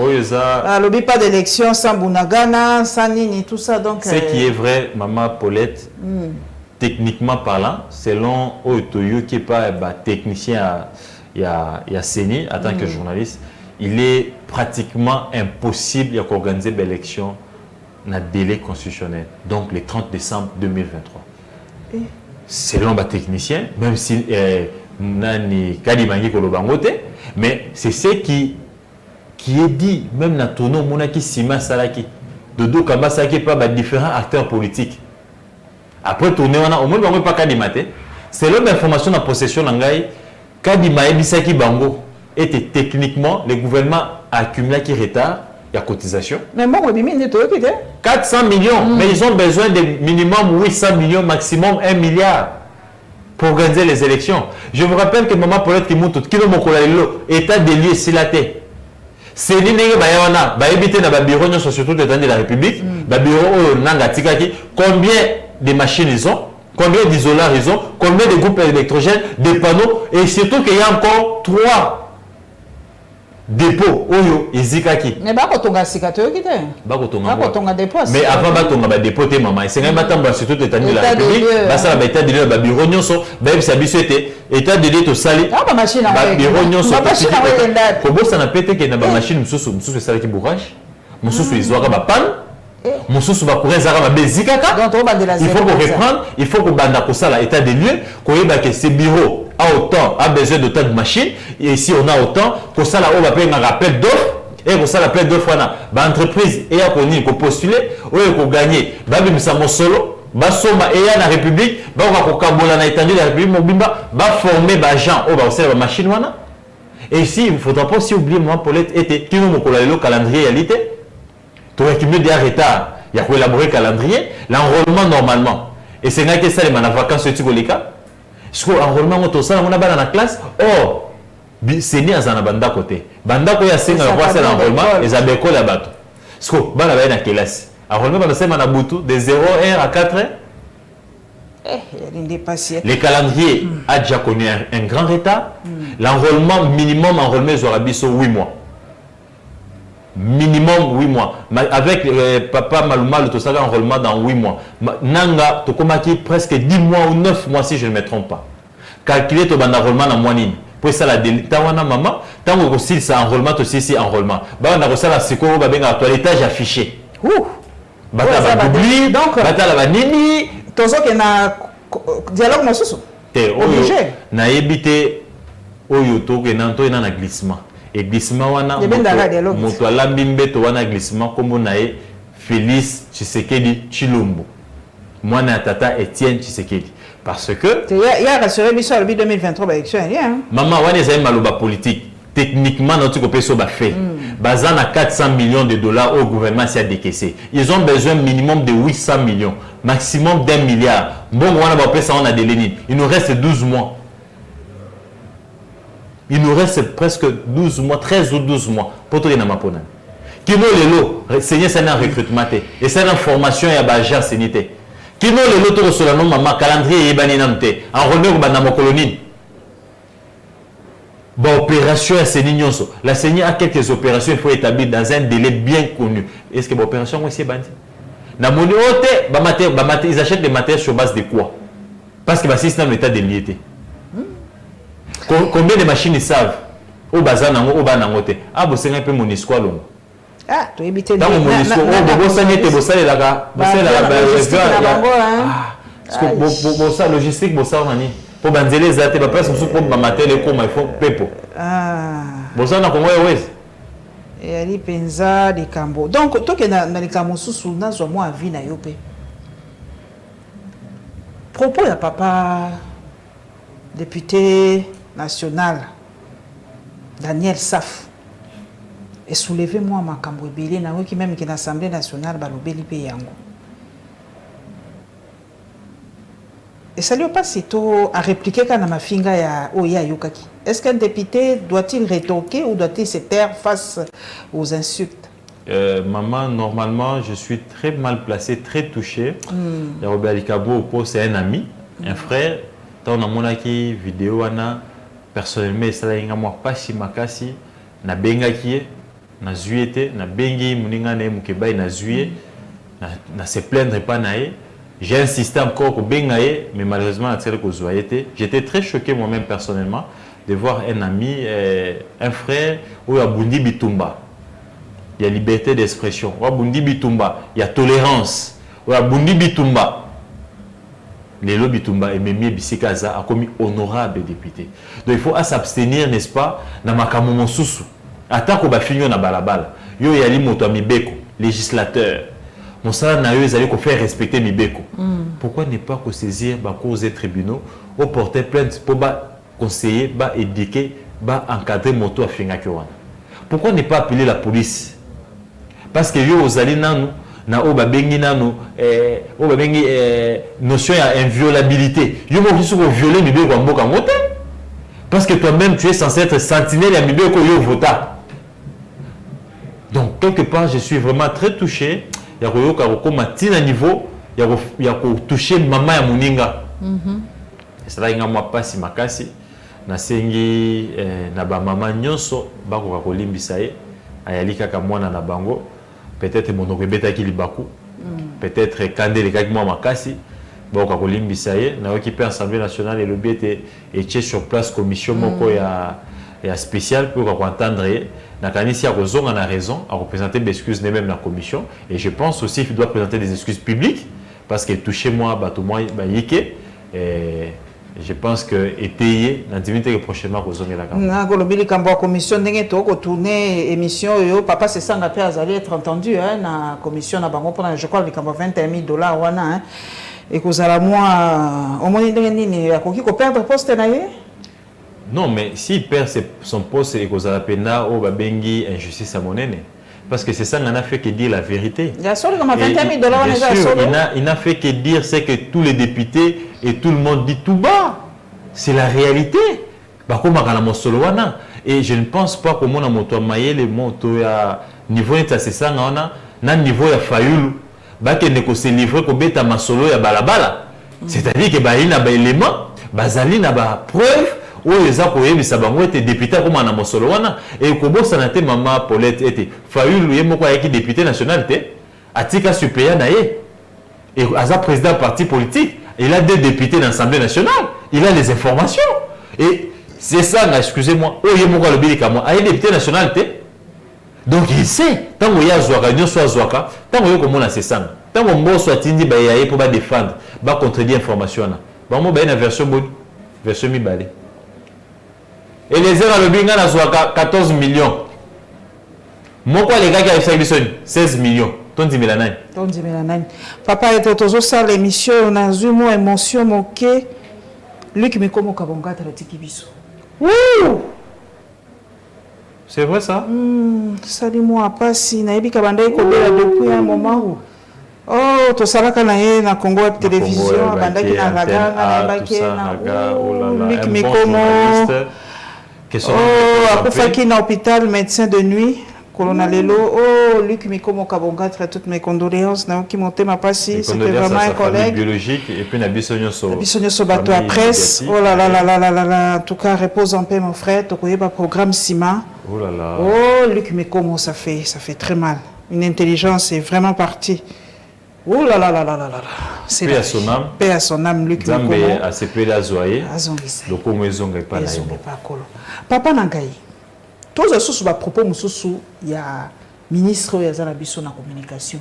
Lobi pas d'élection sans Bunagana, sans Nini tout ça donc. Ce qui est vrai maman Paulette techniquement parlant selon Otoyo qui est pas technicien il y a Séni en tant que journaliste. Il est pratiquement impossible d'organiser l'élection dans le délai constitutionnel, donc le 30 décembre 2023. Selon les techniciens, même si mais c'est ce qui est dit, même dans Tono, Monaki Sima Salaki, Dodo Kamba Salaki, pas différents acteurs politiques. Après tourner, on a au moins pas Kadimate. Selon l'information en possession d'Angaï, Kadima Ebisaki Bango était techniquement, le gouvernement a accumulé qui retard, il y a cotisation. Mais moi, 400 millions, mais ils ont besoin de minimum 800 millions, maximum 1 milliard pour organiser les élections. Je vous rappelle que Maman Paulette qui monte tout état des lieux c'est la terre. C'est l'idée que éviter dans le bureau, surtout de la République, le bureau Nangatikaki, combien de machines ils ont, combien d'isolants ils ont, combien de groupes électrogènes, des panneaux, et surtout qu'il y a encore 3 dépôt oyo ezikaki mais ba kotonga sikato yokite ba kotonga dépôt mais avant ba tonga ba dépôt te maman c'est nga batamba surtout état de la République ba ça ba état de ba bureau nyonso ba bisa biso été état de to sali ba machine ba bureau nyonso ko bossa na pété que na ba machine mususu sali ki bourrage mususu izwaka ba panne mususu ba courir zaka ba bezikaka il faut qu'on reprendre il faut qu'on banda ko sala état des lieux ko yeba que ces bureaux a autant, a besoin d'autant de machines, et ici on a autant, que ça là on va payer un rappel d'offres, et que ça l'appel d'offres, l'entreprise et à postuler, ou à gagner, babi misamo solo, basoma et à la République, bah on va kabola na étendue de la République, mobimba, bah former bah gens, on va aussi la machine wana. Et ici il ne faudra pas aussi oublier moi Paulette était qui nous le calendrier réalité, tu as accumulé des retards, il y a élaborer calendrier, l'enrôlement normalement, et c'est là que ça les vacances sur Tigolika. Ce qu'on enrôlement on a dans la classe or c'est né à la banda côté banda ko ya senga kwa c'est l'enrôlement les abeko la bato ce qu'on bana ba na classe enrôlement bana sema na butu de 0 à 4 les calendriers a déjà connu un grand retard l'enrôlement minimum enrôlement aura biso 8 mois minimum 8 mois avec papa Maluma tout ça enrôlement dans 8 mois nanga to komaki presque 10 mois ou 9 mois si je ne me trompe pas calculer ton enrôlement dans mois nini pour ça la tawana maman tant que aussi ça enrôlement aussi c'est enrôlement ba on a reçu la siko ba benga toilettage affiché bata ba publier donc bata la nini tozo que na dialogue mosusu obligé na ebité oyo to que nanto na glissement et glissement wana moto alambi mbeto wana glissement comme na e Félix Tshisekedi Chilombo mwana tata Etienne Tshisekedi parce que il y a rassuré biso le 2023 ba élection rien maman wana ezali maloba politique techniquement notre copeso ba fait basant à 400 millions de dollars au gouvernement s'est décaissé ils ont besoin minimum de 800 millions maximum d'1 milliard bon wana ba pesa on a de Lénine il nous reste 12 mois il nous reste presque 12 mois 13 ou 12 mois pour tout na mapona kino lelo seigneur c'est un recrutement et c'est une formation ya ba agent sanité kino lelo to sur la nom maman calendrier yebani namte en remet ba na colonie. Bon, opération à Sénignoso. La CENI a quelques opérations, il faut établir dans un délai bien connu. Est-ce que l'opération aussi est bandit? Ils achètent des matériels sur base de quoi? Parce que le système est en état de liété. Combien de machines ils savent? Au bazar, au banangote. Ah, vous savez un peu mon histoire. Ah, tu évites de dire. Logistique, pour banzeler les athées, parce que pour mater les cours, il faut pépo. Ah. Bon, ça, on a comment et ali penza de Cambo. Donc, toi qui es dans les Cambo sous na zo moi vie na yopé. Propos ya papa député national Daniel Saf et soulevé moi ma Cambo belé na qui même qui l'Assemblée nationale balobeli pe yango. Et ça lui pas si tôt à répliquer quand ma finga ya oya yukaki. Est-ce qu'un député doit-il rétorquer ou doit-il se taire face aux insultes? Maman, normalement, je suis très mal placé, très touché. Robert Alikabo, c'est un ami, un frère. Tant on a mon vidéo, personnellement, ça a moi pas si makasi, na bengaki, na zuété, na bengi, muninga ne mukeba, na zué, na se plaindre pas nae. J'ai insisté encore au Bengaye, mais malheureusement, j'étais très choqué moi-même personnellement de voir un ami, un frère, où il y a Bundi Bitumba. Il y a liberté d'expression. Où il y a Bundi Bitumba, il y a tolérance. Où il y a Bundi Bitumba. Lélo Bitumba et Mémie Bissikaza a commis honorable député. Donc il faut s'abstenir, n'est-ce pas, dans ma camomo sousou. Attends qu'on va finir dans balabala. Yo yali moto amibeko, législateur. Mon salaire n'a eu à faire respecter Mibeko. Pourquoi ne pas saisir les causes et tribunaux ou porter plainte pour conseiller, éduquer, encadrer moto à Fingakiwan? Pourquoi ne pas appeler la police? Parce que yo osali nanu na oba bengi nanu notion à inviolabilité. Yo mo kisu ko violer Mibeko mboka ngote. Parce que toi-même tu es censé être sentinelle à Mibeko yo vota. Donc quelque part je suis vraiment très touché. Il y a un niveau, il y a touché maman ya muninga. C'est là que moi pas si makasi na sengi na ba maman nyonso ba ko kolimbisa ye ayali kaka mwana na bango peut-être mon obeta ki libaku peut-être kandele kaka moi makasi ba ko kolimbisa ye na ki pe assemblée nationale et le but est sur place commission moko ya spécial pour entendre Nakanisi a raison, on a raison à représenter des excuses même la commission. Et je pense aussi qu'il doit présenter des excuses publiques parce qu'il touche moi, yike. Et je pense que étayer dans 10 minutes prochainement aux hommes la la commission n'est pas tourner émission yo papa c'est ça n'a pas allé être entendu hein na commission na bango pendant je crois les 21 000 $ wana hein et que ça la moi au moins nini akoki ko perdre poste na ye. Non, mais s'il perd son poste et qu'on a pena au babengi injustice à monene, parce que c'est ça n'a fait que dire la vérité. Il y a seulement comme 21 000 $. Il n'a fait que dire c'est que tous les députés et tout le monde dit tout bas. C'est la réalité. Et je ne pense pas que mon moto maillé les motos à niveau c'est na niveau ya fayulu ba que ne ko se livrer ko beta masolo ya balabala. C'est-à-dire que ba ina ba élément bazali na ba preuve où les gens ont été députés comme un mosolo et Kobo Sanate Mama Paulette était Fayoul Yemoko qui député national Atika suppléant naé et Aza président parti politique il a des députés dans l'Assemblée nationale il a les informations et c'est ça excusez-moi où Yemoko le Bilikamo a député national Donc il sait, tant qu'il y a Zouaka, nous soit Zouaka, tant qu'il y a comme on a ces sangs, tant qu'on bon soit Tindi, il y a pour défendre, pour contredire l'information. Bon, il y a une version bonne, version mi-balée. Et les erreurs, le bingan a Zouaka 14 millions. Moi, quoi, les gars qui ont fait 16 millions. Ton 10 000 années. Ton 10 000 années. Papa était toujours ça, l'émission, on a eu mon émotion, mon quai. Lui qui me comme au Kabonga, t'as le tiki bisou. C'est vrai ça? Salut-moi, pas si. Naïbi Kabanda est depuis un moment où. Oh, tout ça là, quand on est dans Congo télévision, Banda qui n'a raga, lui qui me comme. Oh, après faire qui dans l'hôpital, médecin de nuit. Colonel Lelo, oh, Luc Mikomo Kabonga, toutes mes condoléances, qui montait ma passie, c'était vraiment un collègue. Biologique, et puis Nabissonio Bateau à presse, oh là là là là là là là, en tout cas, repose en paix, mon frère, tu connais pas programme Sima. Oh là là. Oh, Luc Mikomo, ça fait très mal. Une intelligence est vraiment partie. Oh là là là là là là. Paix à son âme. Paix à son âme, Luc Mikomo. Zambe a se paix la zoye. Le Congo zonga pas là. Papa Nangaï. Tous les sous propos il y a ministre de la communication.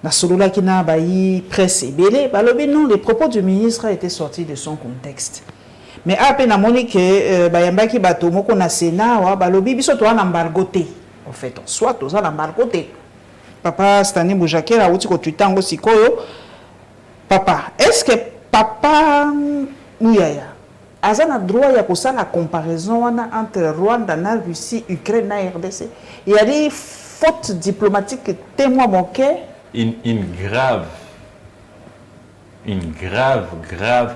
Na solola qui n'a baï presse et belé, non, les propos du ministre a été sortis de son contexte. Mais à peine à Monique, bayamba qui bateau moko na Sénat, wa balobi biso to na embargoté. En fait, soit to za embargoté. Papa Stani Boujake la outi ko tutango sikoyo. Papa, est-ce que papa Mouyaya Aza na droit ya kosa la comparaison entre Rwanda, na Russie, Ukraine, na RDC. Il y a des fautes diplomatiques témoins manqués. Une grave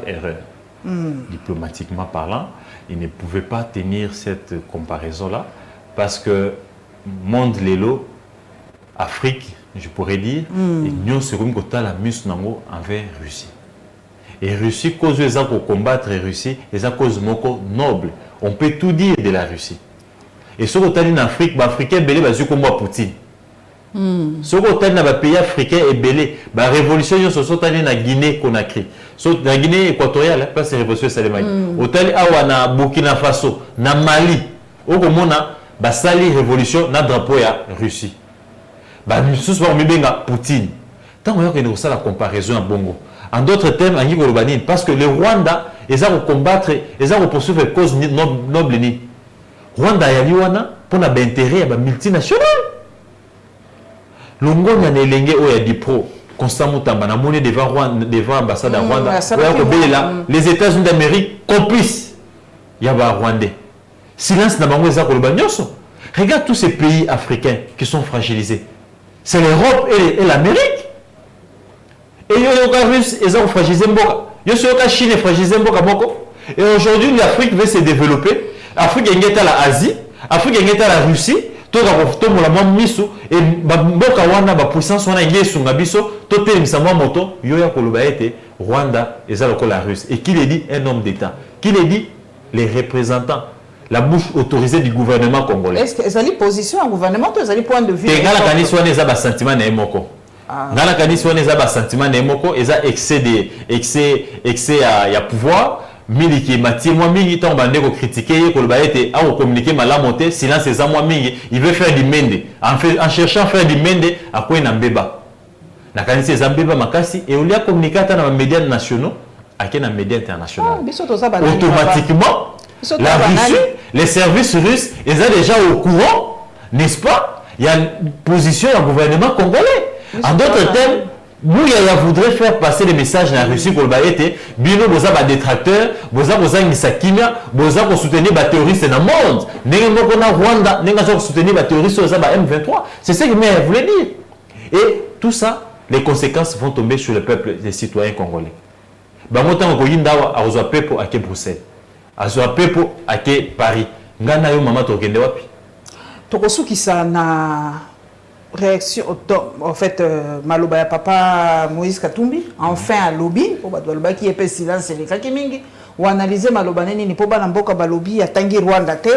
erreur. Diplomatiquement parlant, il ne pouvait pas tenir cette comparaison-là parce que monde lélo, Afrique, je pourrais dire, l'Union se comme la mus nango envers Russie. Et Russie, cause de pour combattre la Russie, c'est cause noble. On peut tout dire de la Russie. Et ce qu'on a en Afrique, les Africains belé bazu comme Poutine. Ce qu'on a dans les pays africains est belé. La révolution ils sont allés en Guinée Conakry. La Guinée équatoriale, pas c'est révolution Salemani. Autant à Burkina Faso, na Mali, au Comona, ba sali révolution na drapeau ya Russie. Ba nous sommes benga Poutine. Tant qu'on a une la comparaison à Bongo. En d'autres termes, parce que le Rwanda, ils ont combattre, ils ont poursuivre les causes nobles. Rwanda y a pour l'intérêt multinational. Longo na nelenge o ya dipro Constant Moutamba na monnaie devant l'ambassade de Rwanda. Les États-Unis d'Amérique complices. Il y a un Rwandais. Silence na bango ezako lobanyoso. Regarde tous ces pays africains qui sont fragilisés. C'est l'Europe et l'Amérique. Et il y a les Russes, ils ont fragilisé Mboka. Il y a la Chine qui fragilisé Mboka. Et aujourd'hui, l'Afrique veut se développer. L'Afrique est à l'Asie, l'Afrique est à la Russie. Tout le monde a mis et Mboka wana ba puissance wana yesu ngabiso to telemisa mwa moto yo ya koloba ete Rwanda eza lokola la Russie. Et qui le dit? Un homme d'État. Qui le dit? Les représentants. La bouche autorisée du gouvernement congolais. Est-ce que c'est une position au gouvernement ou c'est un point de vue? C'est un sentiment de moko. Dans la canisse, on a un sentiment de moko, il y a excès à pouvoir. Miliki Mathieu, moi, mingi, tant bandé ko critiquer, ko baete, a communiquer malamonté, silence c'est ça moi mingi, il veut faire du mende. En cherchant à faire du mende, à quoi il mbeba. La canisse c'est mbeba makasi et on y a communiqué dans les médias nationaux, à quel médias internationaux. Automatiquement, la Russie, les services russes, ils sont déjà au courant, n'est-ce pas? Il y a une position du gouvernement congolais. En d'autres termes, Mouyaya voudrait faire passer les messages dans la Russie pour le baïté. Bino, vous avez des détracteurs, vous avez des sakimia, vous avez soutenir les terroristes dans le monde. Vous avez Rwanda, vous avez soutenir les terroristes au M23. C'est ce que je voulais dire. Et tout ça, les conséquences vont tomber sur le peuple, les citoyens congolais. Bamotan Goyindawa a reçu Pepo à Bruxelles, a reçu Pepo à Paris. Ngana yo mama tokende wapi. Tokosu qui ça na réaction en fait maloba ya papa Moïse Katumbi enfin à lobby pour ba qui est silence les kaki mingi ou analyser maloba neni ni po bana mboka balobi ya tangi Rwanda te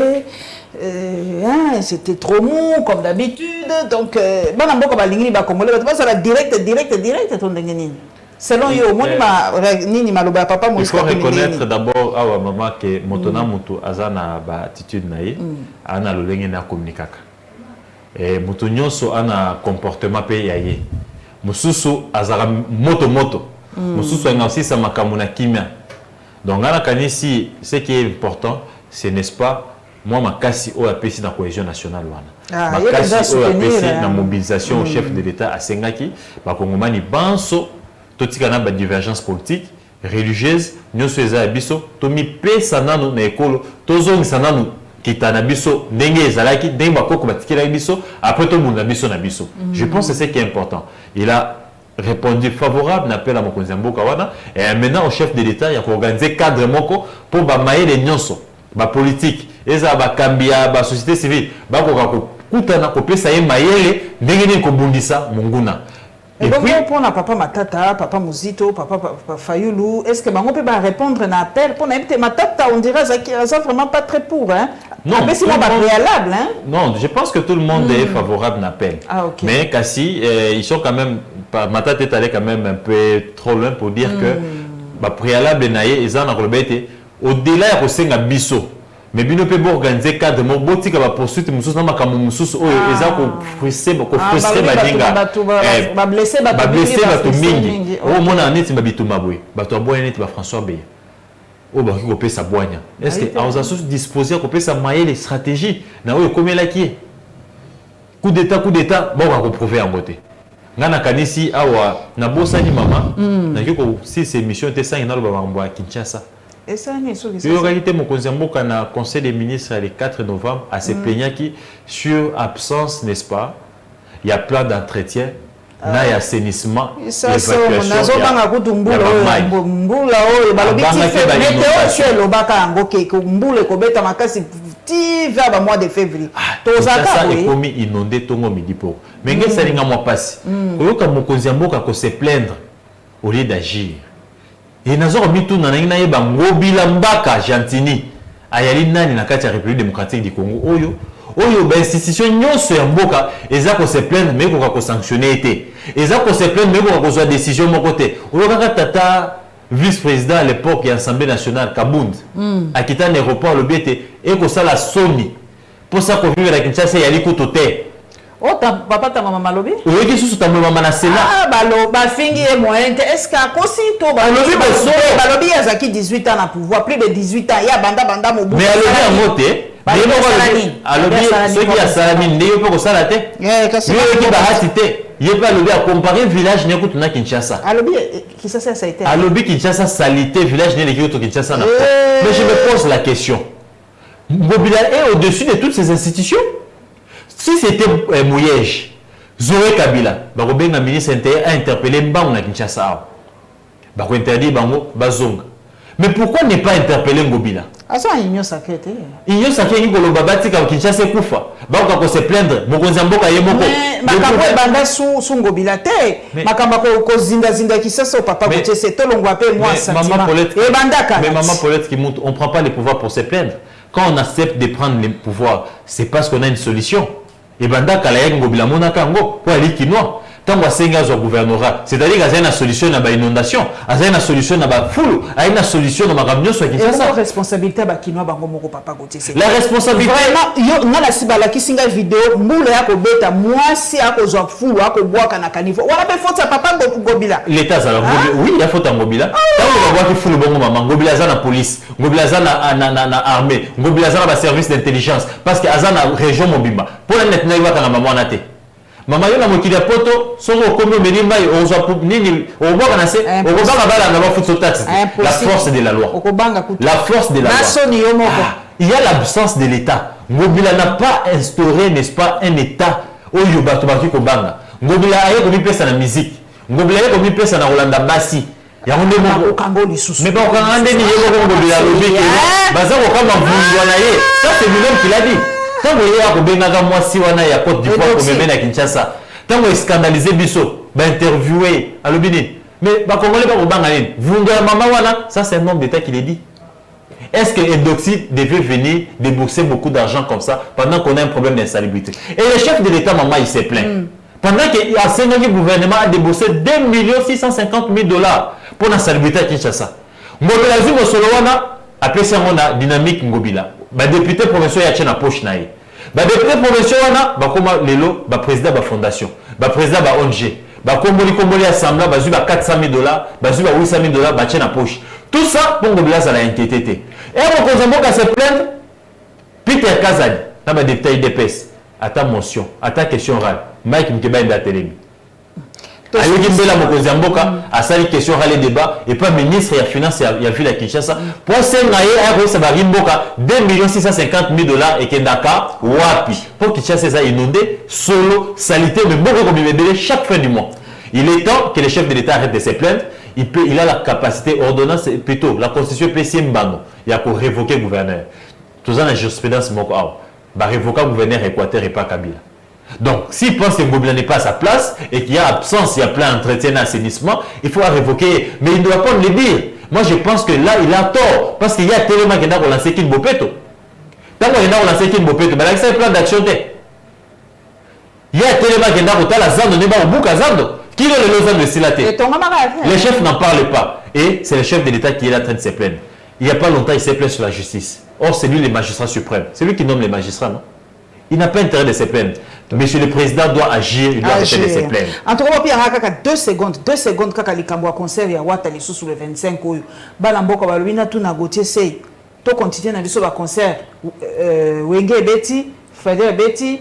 c'était trop mou comme d'habitude donc bana mboka balingi ba congolais ba ça la direct ton nini selon yo moni ma nini maloba ya papa Moïse Katumbi. Il faut reconnaître d'abord awa maman que motona mutu azana ba attitude naïe ana lolenge na communiquer. et moto nyonso ana comportement pe yaye mususu azara moto mususu ngasi sa makamuna kimia. Donc ana kanisi ce qui est important c'est n'est-ce pas moi makasi o apesi na cohésion nationale wana makasi o apesi na mobilisation au chef de l'État à Sengaki ba kongomani banso totika na ba divergence politique religieuse nyonso eza biso tomi pesa nanu na ekolo tozongisa nanu kitana biso ndenge ezalaki ndenge bakoko batikela biso après tout le monde na biso na biso. Je pense que c'est ce qui est important. Il a répondu favorable n'appel à mokonzi mboka wana et maintenant au chef de l'État il a organisé cadre moko pour ba maïle nyonso ba politique eza ba kambia ba société civile ba ko kutana ko pesa ye maïle ndenge ni ko bundisa munguna. Et donc, pour na papa Matata, papa Muzito, papa Fayulu, est-ce que on peut pas répondre à l'appel pour n'importe Matata, on dirait que ça vraiment pas très pour, hein? Non, mais c'est pas préalable, hein? Non, je pense que tout le monde est favorable à l'appel. Ah, ok. Mais Kassi, ils sont quand même, Matata est allé quand même un peu trop loin pour dire que bah préalable naïe, ils en ont rebêté au-delà de ce biso. Mais bino pe bo organiser cadre mo botika ba poursuite mususu na makamu mususu oyo eza ko frustrer badinga ba blesser bato mingi o mona neti babitu mabwe bato aboya neti ba François Beya o ba ko pesa boanya est-ce que on a sous disposer ko pesa maye stratégie na oyo komelaki coup d'état bon va ko prouver en beauté ngana kanisi awa na bosani mama na ko si ces missions te sangi na lo ba mambo à Kinshasa. Et ça, il y a réalité mon conseil des ministres le 4 novembre à se plaindre qui sur absence n'est-ce pas il y a plein d'entretiens na y assainissement évacuation mois de février ça est commis inondé tongo midi pour mais ngé ça linga moi passe oyoka mokonzi mboka ko se plaindre au lieu d'agir. Et nazo bitu na ngina yeba ngobila mbaka Gentini ayali nani na kati ya République démocratique du Congo oyo ba institution nyonso ya mboka eza ko se plaindre mais ko sanctionner été eza ko se plaindre mais ko soit décision mon côté oyo kaka tata vice-président à l'époque de l'Assemblée nationale Kabund a quitté l'aéroport le BT et ko sala Sony pour ça ko vivre la Kinshasa yali ko toté. Oh, papa ta maman malobi? Oui, qui sous ta maman na Sénat. Ah, ba fingi et moyen. Est-ce qu'à cossi to balobi yazaki 18 ans na pouvoir, plus de 18 ans, ya banda mobu. Mais alobi en moté. Alobi ceux qui a salami ne yo pas sala té. Kasi. Yo qui ba hatité. Yé pas alobi à comparer village ne ko na Kinshasa. Alobi Kinshasa ça a été. Alobi Kinshasa salité village ne ki to Kinshasa na. Mais je me pose la question. Mobila est au-dessus de toutes ces institutions. Si c'était Mouyej, Zoé Kabila, le ministre intérieur a interpellé Mbang na Kinshasa. Il a interdit Bango, Bazong. Mais pourquoi ne pas interpeller Ngobila? Ah, ça, il y a sacré. Il y a sacré, il y a babati comme Kinshasa Koufa. Bango ko se plaindre, Mokonzambo ka yemoko. Mais makambo banda sous Ngobila te. Makambo ko zinda Kinshasa papa Gauthier c'est to longwa pe moi sentiment. Et banda ka. Mais maman Paulette qui monte, on prend pas les pouvoirs pour se plaindre. Quand on accepte de prendre les pouvoirs, c'est parce qu'on a une solution. Et banda kala ngobila monaka ngo pour aller kinois tant que senga zo gouvernorat c'est-à-dire qu'il y a une solution à ba inondation il y a une solution à ba foule il y a une solution à ma ramio soit qui ça responsabilité ba kinois bango moko papa Gauthier c'est la responsabilité vraiment yo na sibala ki singa vidéo mbula ya ko beta mwasi akozwa foule akobwaka na kanivo wana be faute papa ngobila l'état ça oui il y a faute à ngobila tant que ba ki foule bongo mama ngobila za na police ngobila za na armée ngobila za na ba service d'intelligence parce que azana région mobimba pour la net na iwa kana maman naté mama yo na mokili ya poto songo kombo melimba ozwa nini oboka na se okobanga bala na ba futo taxe la force de la loi la force de la loi il y a l'absence de l'état ngobila n'a pas instauré n'est-ce pas un état oyo bato baki ko banga ngobila aye ko bipesa na musique ngobila aye ko bipesa na Rolanda Basi ya onde mo kango lisusu mais ba okanga ndeni yebo ngobila lobiki baza ko kama vundwa na ye ça c'est lui-même qui l'a dit. Tant que vous avez bengaga mwasi wana ya Côte d'Ivoire comme même à Kinshasa tant que scandaliser biso ba interviewer à l'obini mais ba congolais ba banga nini vunga mama wana ça c'est un homme d'état qui le dit. Est-ce que Edoxy devait venir débourser beaucoup d'argent comme ça pendant qu'on a un problème d'insalubrité? Et le chef de l'état maman il s'est plaint pendant que le gouvernement a déboursé 2 650 000 $ pour l'insalubrité à Kinshasa. Ngobila zimo solo wana appelé ça mona dynamique ngobila. Ba député provincial ya tchena poche naï Ba député provinciaux wana ba koma lelo ba président ba fondation, ba président ba ONG, ba komboli assemblée ba zu ba $400,000, ba zu ba $800,000 ba tient na poche. Tout ça pour que ça la inquiété. Et on commence à se plaindre. Peter Kazadi, dans ma député IDPS, à ta motion, à ta question orale, Mike Mkeba est télémi. Alors qu'il me l'a mokozi amboka, à ça les questions orales et débats, et pas ministre et la finance, il y a vu la Kinshasa. Pour ça, ça va rimboka 2,650,000 et Kendaka, wapi. Pour Kinshasa, ça inondé, solo, salité, mais beaucoup comme il est chaque fin du mois. Il est temps que les chefs de l'État arrêtent de se plaindre. Il a la capacité, ordonnance, plutôt, la constitution PCM Bano, il y a pour révoquer le gouverneur. Tout ça, la jurisprudence, il va révoquer le gouverneur Équateur et pas Kabila. Donc, s'il pense que Ngobila n'est pas à sa place et qu'il y a absence, il y a plein d'entretien d'assainissement, il faut la révoquer. Mais il ne doit pas le dire. Moi, je pense que là, il a tort. Parce qu'il y a tellement qui a lancé Kin Bopeto. Tant qu'il a lancé Kin Bopeto, mais avec ça, il y a plein d'actions. Il y a tellement qui a la zande, on n'est pas au bout à zande. Qui est le Lausanne de Silaté? Les chefs n'en parlent pas. Et c'est le chef de l'État qui est là en train de se plaindre. Il n'y a pas longtemps, il s'est plaint sur la justice. Or, c'est lui le magistrat suprême. C'est lui qui nomme les magistrats, non? Il n'a pas intérêt de se plaindre. Monsieur le Président doit agir, il doit arrêter de se plaindre. En tout cas, il y a 2 secondes, quand il y a un concert, il y a le 25 ans. Balamboka, Balwina, tout n'a goûté, c'est. Tout continue dans le concert. Wenge Betty, Fadel Betty.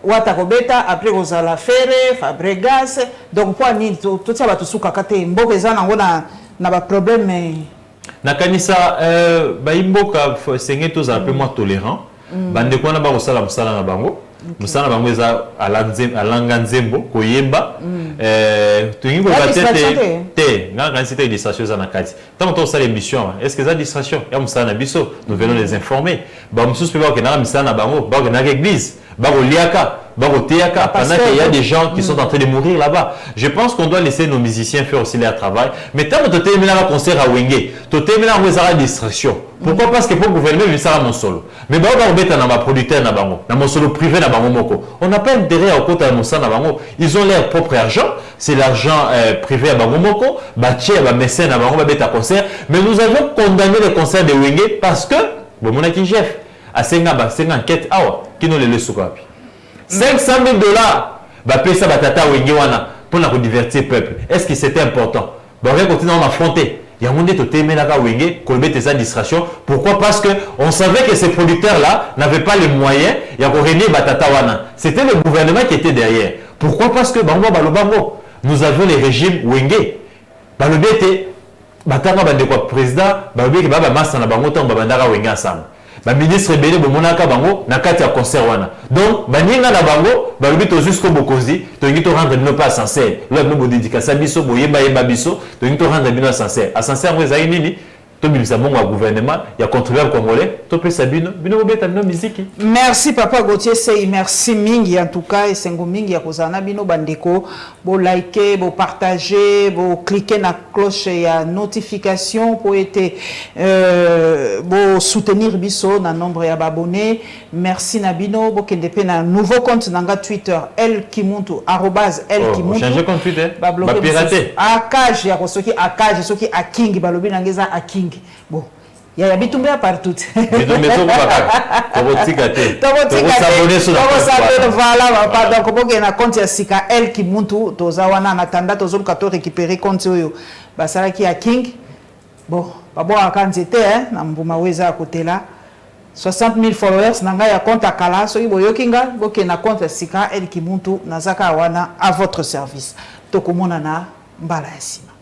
Watakobeta après Rosala Ferre, Fabregas, donc pour ni tout ça va tout souka kate mboka ezana ngona na ba problème na kanisa ba imboka senge tous un peu moins tolérant bande ko na ba kosala musala na bango musala bango eza alanga nzembo koyemba tungi ko batete te nga kanisa te distraction za na kati tant on sala émission est-ce que ça distraction ya musala na biso nous venons les informer ba mususu pe ba ko na musala na bango ba ko na église Baroliaka, Baroteaka, pendant qu'il y a des gens qui sont en train de mourir là-bas. Je pense qu'on doit laisser nos musiciens faire aussi leur travail. Mais tant que tu as un concert à Wenge, tu as une distraction. Pourquoi? Parce que pour le gouvernement, il sera mon solo. Mais on va producteur dans mon solo privé dans Moko. On n'a pas intérêt à côté de mon solo. Ils ont leur propre argent. C'est l'argent privé à Moko. Baché à mécène à Bango, à concert. Mais nous avons condamné le concert de Wenge parce que, bon, mon chef, à 5 enquête, qui nous les laisse $500,000. Bah, payer ça, batata, Wengewana, pour divertir le peuple. Est-ce que c'était important? Bah, on va continuer à affronter. Il y a un monde qui a été là, Wenge, qu'on met des distractions. Pourquoi? Parce qu'on savait que ces producteurs-là n'avaient pas les moyens. Il y a René Batata Wana. C'était le gouvernement qui était derrière. Pourquoi? Parce que, nous avions les régimes Wenge. Balobi était, Batata, président, Balobi, Baba Massa, Bangotan, Babandara, Wenge ensemble. Le ministre Bélé Bomonaka Bango n'a qu'à concert wana. Donc, Baninga na Bango, Balubi to jusqu'au Bokozi, to yito rendre no pas sincère. Là, nous dédicace biso, boyeba yeba biso, to yito rendre no sincère. À sincère, vous avez nini? To bilisa bongo au gouvernement, il y a contribuable congolais, to pe sabino, bino beta no musique. Merci Papa Gauthier Sey, merci mingi en tout cas et sengo mingi ya kozana bino bandeko, bo liker, bo partager, bo cliquer na cloche ya notification pour être bo soutenir biso na nombre ya abonnés. Merci Nabino, bo kende pe na nouveau compte nanga Twitter @elkimuntu. Changer compte Twitter. Ba pirater. Akage ya kosoki akage soki aking balobi nangeza aking. Bon, il y a bitumbe partout. Bitumbe to baka. Tobotikate. Tobotikate. Voilà, pardon, comme que na compte ya sika Elkimuntu tozawana na tanda tozoluka to récupérer compte oyo. Basala ki a king. Bon, babo akanzete na mbuma weza côté là. 60,000 followers nanga ya compte akala soki boyokinga boke na compte sika Elkimuntu nazaka wana à votre service. Tokomona na mbala ya sima.